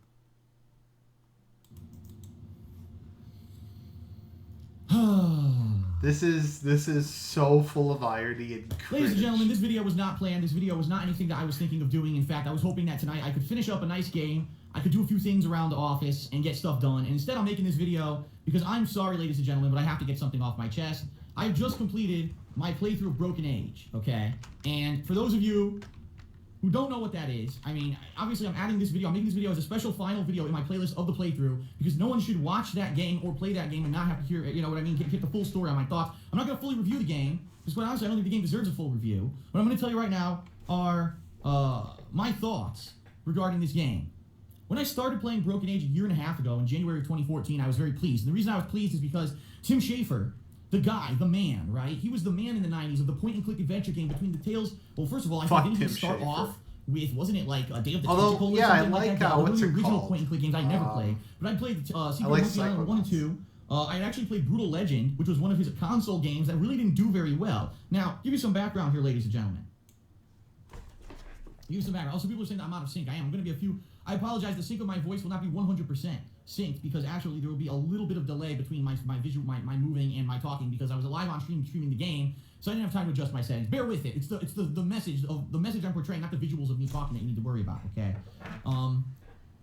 This is so full of irony and cringe. Ladies and gentlemen, this video was not planned. This video was not anything that I was thinking of doing. In fact, I was hoping that tonight I could finish up a nice game. I could do a few things around the office and get stuff done. And instead, I'm making this video because I'm sorry, ladies and gentlemen, but I have to get something off my chest. I've just completed my playthrough of Broken Age, okay? And for those of you who don't know what that is, I mean, obviously I'm adding this video, I'm making this video as a special final video in my playlist of the playthrough because no one should watch that game or play that game and not have to hear, you know what I mean, get the full story on my thoughts. I'm not going to fully review the game because quite honestly, I don't think the game deserves a full review. What I'm going to tell you right now are my thoughts regarding this game. When I started playing Broken Age a year and a half ago in January of 2014, I was very pleased. And the reason I was pleased is because Tim Schafer, the guy, the man, right? He was the man in the 90s of the point-and-click adventure game between the tales. Well, first of all, I thought didn't even start off with, wasn't it like Day of the Tentacle or something like that? What's the it original called? point-and-click games I never played. But I played Secret Monkey Island 1 and 2. I actually played Brutal Legend, which was one of his console games that really didn't do very well. Now, give you some background here, ladies and gentlemen. Give you some background. Also, people are saying that I'm out of sync. I am. I'm going to be a few... I apologize, the sync of my voice will not be 100% synced because actually there will be a little bit of delay between my moving and my talking because I was live on streaming the game, so I didn't have time to adjust my settings. Bear with it. It's the message I'm portraying, not the visuals of me talking that you need to worry about, okay?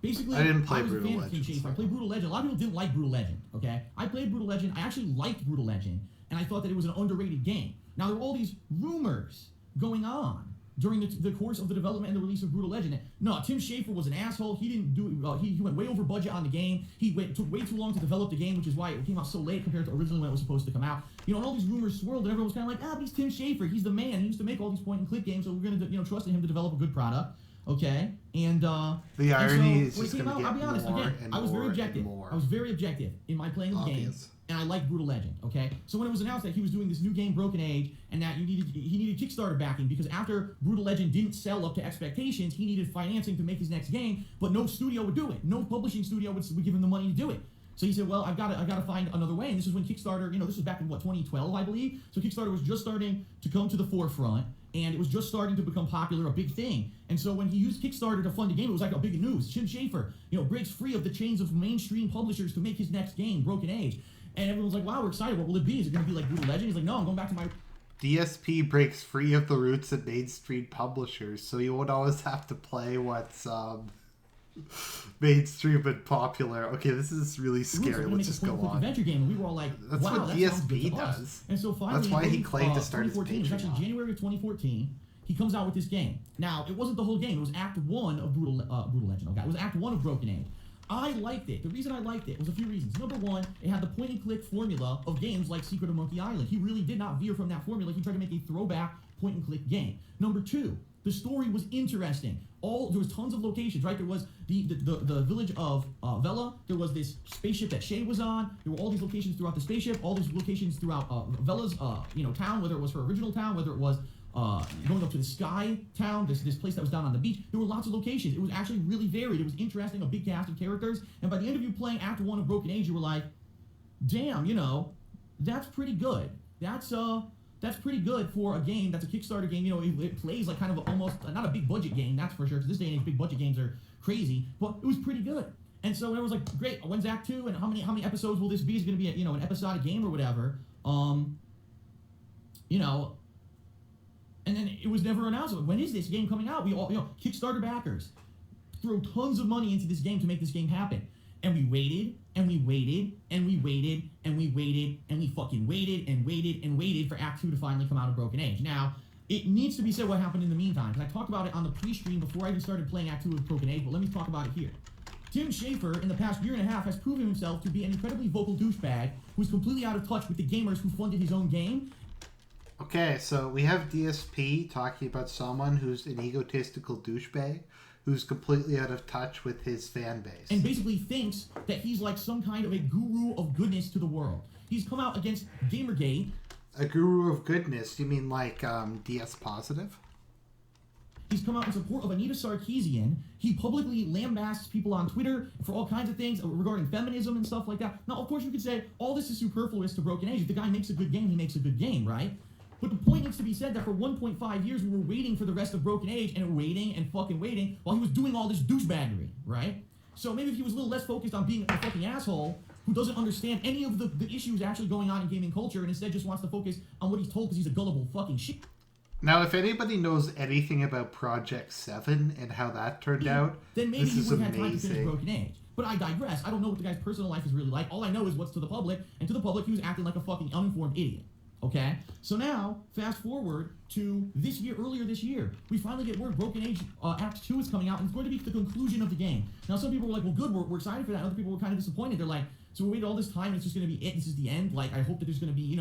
Basically, I didn't play Brutal Legend. I played Brutal Legend. A lot of people didn't like Brutal Legend, okay? I played Brutal Legend. I actually liked Brutal Legend, and I thought that it was an underrated game. Now, there were all these rumors going on during the course of the development and the release of Brutal Legend. No, Tim Schafer was an asshole. He didn't do he went way over budget on the game. Took way too long to develop the game, which is why it came out so late compared to originally when it was supposed to come out. You know, and all these rumors swirled, and everyone was kind of like, but he's Tim Schafer. He's the man. He used to make all these point-and-click games, so we're going to trust in him to develop a good product. Okay? And the irony is when it came out, I'll be honest, again, I was very objective. I was very objective in my playing of the game. And I liked Brutal Legend, okay? So when it was announced that he was doing this new game, Broken Age, and that he needed Kickstarter backing because after Brutal Legend didn't sell up to expectations, he needed financing to make his next game, but no studio would do it. No publishing studio would give him the money to do it. So he said, well, I've got to find another way. And this is when Kickstarter, this was back in, 2012, I believe? So Kickstarter was just starting to come to the forefront. and it was just starting to become popular, a big thing. And so when he used Kickstarter to fund the game, it was like a big news. Tim Schafer, breaks free of the chains of mainstream publishers to make his next game, Broken Age. And everyone's like, wow, we're excited. What will it be? Is it going to be like Brutal Legend? He's like, no, I'm going back to my... DSP breaks free of the roots of mainstream publishers, so you won't always have to play what's mainstream and popular. Okay, this is really scary. Let's just go on. Adventure game, and we were all like, that's wow, what that sounds good DSP to us. does. And so finally, that's why he claimed to start his Patreon. It was actually January of 2014. He comes out with this game. Now, it wasn't the whole game. It was Act 1 of Brutal Legend. Okay, it was Act 1 of Broken Age. I liked it. The reason I liked it was a few reasons. Number one, it had the point-and-click formula of games like Secret of Monkey Island. He really did not veer from that formula. He tried to make a throwback point-and-click game. Number two, the story was interesting. There was tons of locations, right? There was the village of Vela. There was this spaceship that Shay was on. There were all these locations throughout the spaceship. All these locations throughout Vela's town, whether it was her original town, whether it was going up to the Sky Town, this place that was down on the beach. There were lots of locations. It was actually really varied. It was interesting, a big cast of characters. And by the end of you playing Act 1 of Broken Age, you were like, damn, that's pretty good. That's pretty good for a game that's a Kickstarter game. It plays like kind of almost, not a big budget game, that's for sure, because this day and age, big budget games are crazy, but it was pretty good. And so everyone was like, great, when's Act 2, and how many episodes will this be? Is it going to be an episodic game or whatever? And then it was never announced. When is this game coming out? We all, Kickstarter backers throw tons of money into this game to make this game happen. And we waited, and we waited, and we waited, and we waited, and we fucking waited, and waited, and waited for Act 2 to finally come out of Broken Age. Now, it needs to be said what happened in the meantime, because I talked about it on the pre-stream before I even started playing Act 2 of Broken Age, but let me talk about it here. Tim Schafer, in the past year and a half, has proven himself to be an incredibly vocal douchebag who's completely out of touch with the gamers who funded his own game. Okay, so we have DSP talking about someone who's an egotistical douchebag who's completely out of touch with his fan base. And basically thinks that he's like some kind of a guru of goodness to the world. He's come out against Gamergate. A guru of goodness? You mean like DS Positive? He's come out in support of Anita Sarkeesian. He publicly lambasts people on Twitter for all kinds of things regarding feminism and stuff like that. Now, of course, you could say all this is superfluous to Broken Age. If the guy makes a good game, he makes a good game, right? But the point needs to be said that for 1.5 years, we were waiting for the rest of Broken Age and waiting and fucking waiting while he was doing all this douchebaggery, right? So maybe if he was a little less focused on being a fucking asshole who doesn't understand any of the issues actually going on in gaming culture and instead just wants to focus on what he's told because he's a gullible fucking shit. Now, if anybody knows anything about Project 7 and how that turned out, then maybe this he is would have had time to amazing. finish Broken Age. But I digress. I don't know what the guy's personal life is really like. All I know is what's to the public, and to the public, he was acting like a fucking uninformed idiot. Okay? So now, fast forward to this year, earlier this year, we finally get word Broken Age Act 2 is coming out, and it's going to be the conclusion of the game. Now, some people were like, well, good, we're excited for that. Other people were kind of disappointed. They're like, so we waited all this time, and it's just going to be it. This is the end. Like, I hope that there's going to be,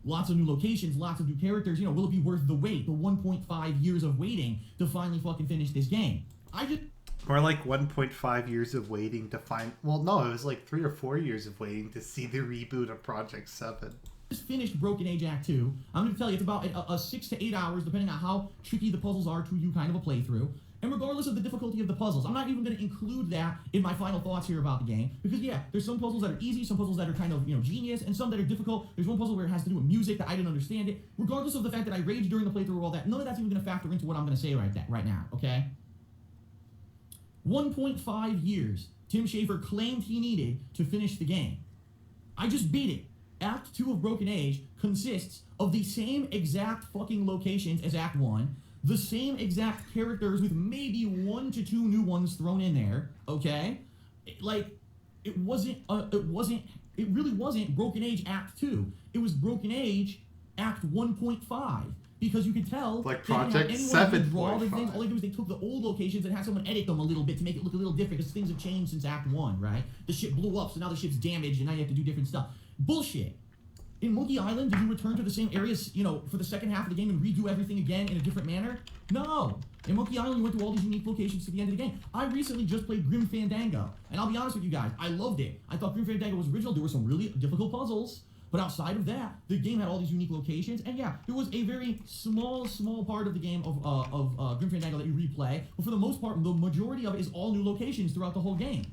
lots of new locations, lots of new characters. Will it be worth the wait, the 1.5 years of waiting to finally fucking finish this game? Or like 1.5 years of waiting to find... Well, no, it was like 3 or 4 years of waiting to see the reboot of Project 7. Just finished Broken Age Act 2. I'm going to tell you, it's about a 6 to 8 hours, depending on how tricky the puzzles are to you, kind of a playthrough. And regardless of the difficulty of the puzzles, I'm not even going to include that in my final thoughts here about the game. Because, yeah, there's some puzzles that are easy, some puzzles that are kind of, genius, and some that are difficult. There's one puzzle where it has to do with music that I didn't understand it. Regardless of the fact that I raged during the playthrough of all that, none of that's even going to factor into what I'm going to say right now, okay? 1.5 years Tim Schafer claimed he needed to finish the game. I just beat it. Act 2 of Broken Age consists of the same exact fucking locations as Act 1, the same exact characters with maybe 1 to 2 new ones thrown in there, okay? It really wasn't Broken Age Act 2. It was Broken Age Act 1.5. Because you could tell, like Project 7.5. All they do is they took the old locations and had someone edit them a little bit to make it look a little different because things have changed since Act 1, right? The ship blew up, so now the ship's damaged, and now you have to do different stuff. Bullshit. In Monkey Island, did you return to the same areas, for the second half of the game and redo everything again in a different manner? No. In Monkey Island, you went to all these unique locations to the end of the game. I recently just played Grim Fandango, and I'll be honest with you guys, I loved it. I thought Grim Fandango was original. There were some really difficult puzzles. But outside of that, the game had all these unique locations, and yeah, there was a very small part of the game of Grim Fandango that you replay, but for the most part, the majority of it is all new locations throughout the whole game.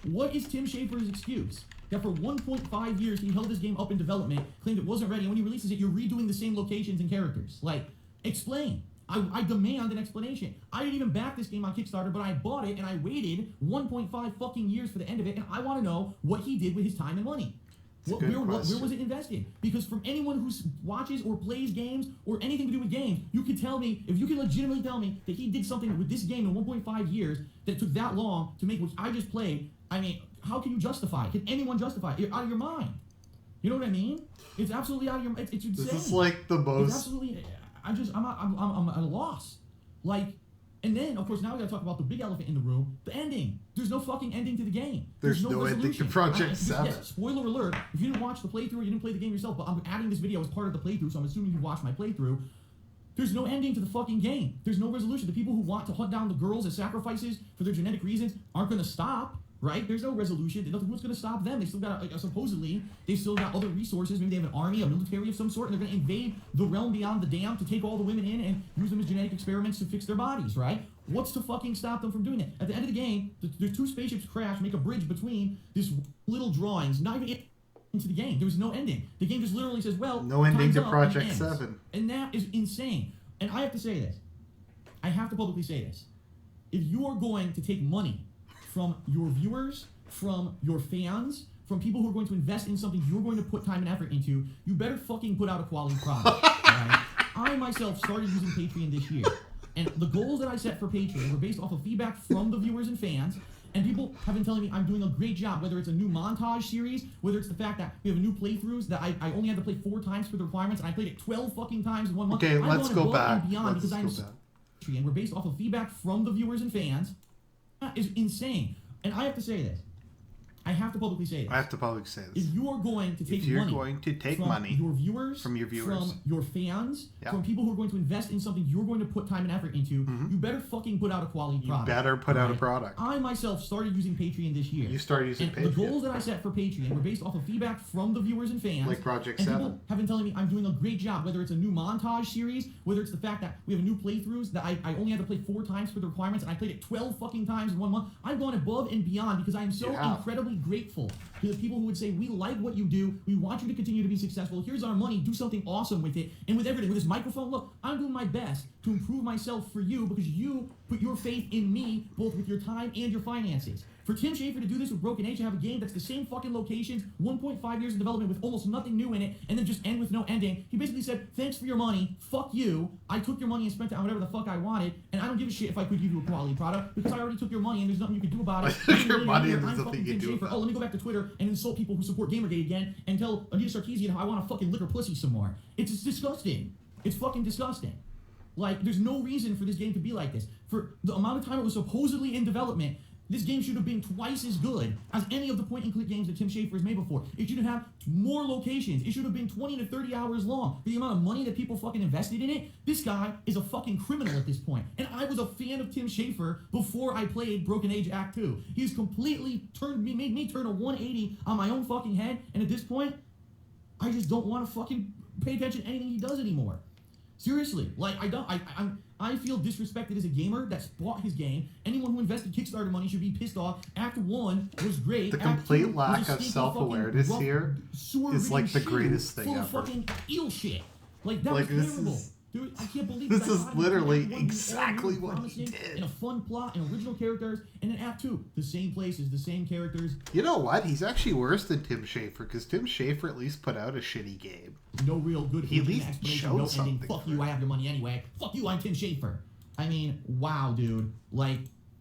What is Tim Schafer's excuse? That for 1.5 years, he held this game up in development, claimed it wasn't ready, and when he releases it, you're redoing the same locations and characters. Like, explain. I demand an explanation. I didn't even back this game on Kickstarter, but I bought it and I waited 1.5 fucking years for the end of it, and I want to know what he did with his time and money. Where was it invested? Because from anyone who watches or plays games or anything to do with games, you can tell me, if you can legitimately tell me that he did something with this game in 1.5 years that took that long to make what I just played, I mean, how can you justify it? Can anyone justify it? You're out of your mind. You know what I mean? It's absolutely out of your mind. It's insane. This is like the most... It's absolutely... I'm at a loss. Like, and then, of course, now we gotta talk about the big elephant in the room, the ending. There's no fucking ending to the game. There's no ending to Project 7. Yeah, spoiler alert, if you didn't watch the playthrough or you didn't play the game yourself, but I'm adding this video as part of the playthrough, so I'm assuming you watched my playthrough. There's no ending to the fucking game. There's no resolution. The people who want to hunt down the girls as sacrifices for their genetic reasons aren't gonna stop. Right? There's no resolution. Who's going to stop them? They still got, supposedly, they've still got other resources. Maybe they have an army, a military of some sort, and they're going to invade the realm beyond the dam to take all the women in and use them as genetic experiments to fix their bodies, right? What's to fucking stop them from doing it? At the end of the game, there's two spaceships crash, make a bridge between these little drawings, not even into the game. There's no ending. The game just literally says, well, no ending to up, Project 7. And that is insane. And I have to say this. I have to publicly say this. If you are going to take money from your viewers, from your fans, from people who are going to invest in something you're going to put time and effort into, you better fucking put out a quality product. Right? I myself started using Patreon this year, and the goals that I set for Patreon were based off of feedback from the viewers and fans, and people have been telling me I'm doing a great job, whether it's a new montage series, whether it's the fact that we have a new playthroughs that I only had to play 4 times for the requirements, and I played it 12 fucking times in 1 month. Okay, let's go back. And we're based off of feedback from the viewers and fans. That is insane. And I have to say this. I have to publicly say this. I have to publicly say this. If you are going to take money from your viewers, from your fans, from people who are going to invest in something you're going to put time and effort into, you better fucking put out a quality product. You better put out a product. I myself started using Patreon this year. You started using Patreon. The goals that I set for Patreon were based off of feedback from the viewers and fans. Like Project 7. People have been telling me I'm doing a great job, whether it's a new montage series, whether it's the fact that we have a new playthroughs that I only had to play 4 times for the requirements, and I played it 12 fucking times in 1 month. I've gone above and beyond because I am so incredibly grateful to the people who would say, we like what you do, we want you to continue to be successful, here's our money, do something awesome with it, and with everything, with this microphone, look, I'm doing my best to improve myself for you because you put your faith in me, both with your time and your finances. For Tim Schafer to do this with Broken Age, to have a game that's the same fucking locations, 1.5 years of development with almost nothing new in it, and then just end with no ending, he basically said, thanks for your money, fuck you, I took your money and spent it on whatever the fuck I wanted, and I don't give a shit if I could give you a quality product, because I already took your money and there's nothing you can do about it. I took your money and there's nothing you can do about it. Oh, let me go back to Twitter and insult people who support Gamergate again and tell Anita Sarkeesian how I want to fucking lick her pussy some more. It's disgusting. It's fucking disgusting. Like, there's no reason for this game to be like this. For the amount of time it was supposedly in development, this game should have been twice as good as any of the point-and-click games that Tim Schafer has made before. It should have more locations. It should have been 20 to 30 hours long. For the amount of money that people fucking invested in it, this guy is a fucking criminal at this point. And I was a fan of Tim Schafer before I played Broken Age Act 2. He's completely made me turn a 180 on my own fucking head, and at this point, I just don't want to fucking pay attention to anything he does anymore. Seriously, like, I feel disrespected as a gamer that's bought his game. Anyone who invested Kickstarter money should be pissed off. Act 1 was great. The complete lack of self-awareness here is like the greatest thing full ever. Of fucking eel shit. Like, that was terrible. Dude, I can't believe this that. is literally exactly what he did. And a fun plot and original characters, and then Act 2, the same places, the same characters. You know what? He's actually worse than Tim Schafer, because Tim Schafer at least put out a shitty game. No real good. He at least showed something. Fuck you, I have your money anyway. Fuck you, I'm Tim Schafer. I mean, wow, dude. Like,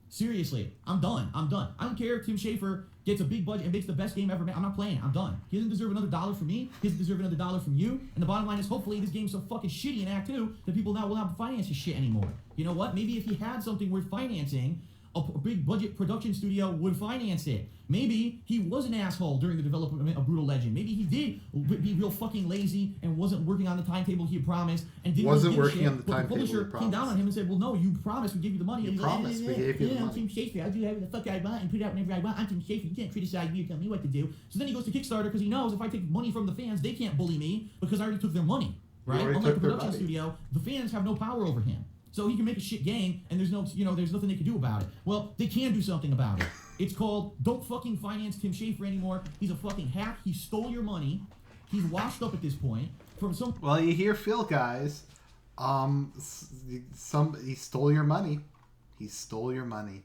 seriously, I'm done. I don't care if Tim Schafer gets a big budget and makes the best game ever made. I'm not playing it. I'm done. He doesn't deserve another $1 from me. He doesn't deserve another $1 from you. And the bottom line is, hopefully, this game's so fucking shitty in Act 2 that people now will not finance his shit anymore. You know what? Maybe if he had something worth financing, a big budget production studio would finance it. Maybe he was an asshole during the development of Brutal Legend. Maybe he did be real fucking lazy and wasn't working on the timetable he had promised and didn't wasn't really working shit, on the timetable. But the publisher came down on him and said, "Well, no, you promised we give you the money." You promised we gave you the money. I'm Tim Schafer. I'll do whatever the fuck I want and put it out whenever I want. I'm Tim Schafer. You can't criticize me or tell me what to do. So then he goes to Kickstarter because he knows if I take money from the fans, they can't bully me because I already took their money. Right? Unlike the production studio, the fans have no power over him. So he can make a shit game, and there's nothing they can do about it. Well, they can do something about it. It's called, don't fucking finance Tim Schafer anymore. He's a fucking hack. He stole your money. He's washed up at this point. From some. Well, you hear Phil, guys. He stole your money. He stole your money.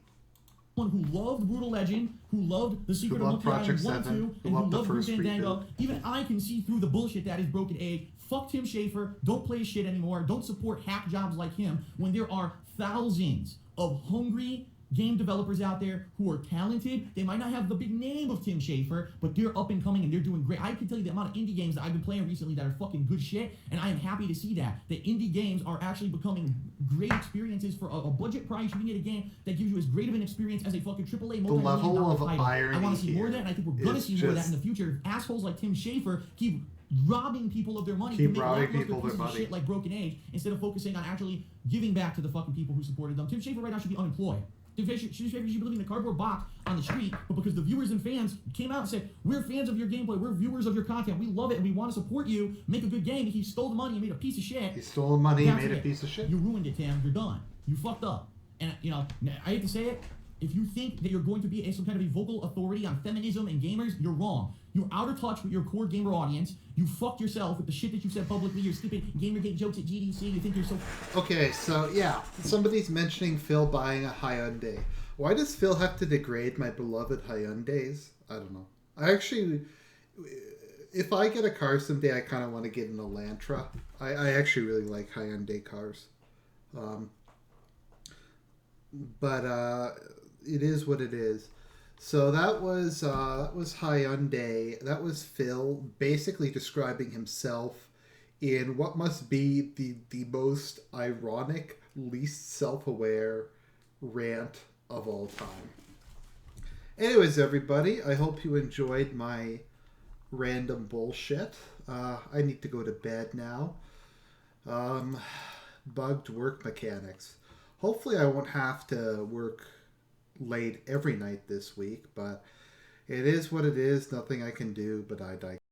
Someone who loved Brutal Legend, who loved The Secret of loved Monkey Island Project 1 and 2, 7, and who who loved the loved first Grim Fandango. reboot. Even I can see through the bullshit that is Broken Egg. Fuck Tim Schafer. Don't play his shit anymore. Don't support hack jobs like him when there are thousands of hungry game developers out there who are talented. They might not have the big name of Tim Schafer, but they're up and coming and they're doing great. I can tell you the amount of indie games that I've been playing recently that are fucking good shit, and I am happy to see that. The indie games are actually becoming great experiences for a budget price. You can get a game that gives you as great of an experience as a fucking AAA multi-million dollar title. I want to see more of that, and I think we're going to see more of that in the future. If assholes like Tim Schafer keep robbing people of their money to make lackluster pieces of shit like Broken Age instead of focusing on actually giving back to the fucking people who supported them. Tim Schafer right now should be unemployed. Tim Schafer should be living in a cardboard box on the street, but because the viewers and fans came out and said, we're fans of your gameplay, we're viewers of your content, we love it, and we want to support you, make a good game, he stole the money and made a piece of shit. He stole the money and made a piece of shit. You ruined it, Tim. You're done. You fucked up. And, you know, I hate to say it, if you think that you're going to be some kind of a vocal authority on feminism and gamers, you're wrong. You're out of touch with your core gamer audience. You fucked yourself with the shit that you said publicly. You're stupid Gamergate jokes at GDC. You think you're so... Okay, so yeah, somebody's mentioning Phil buying a Hyundai. Why does Phil have to degrade my beloved Hyundais? I don't know. I actually, if I get a car someday, I kind of want to get an Elantra. I actually really like Hyundai cars. But it is what it is. So that was Hyundai. That was Phil basically describing himself in what must be the most ironic, least self-aware rant of all time. Anyways, everybody, I hope you enjoyed my random bullshit. I need to go to bed now. Bugged work mechanics. Hopefully I won't have to work late every night this week, but it is what it is. Nothing I can do, but I digress.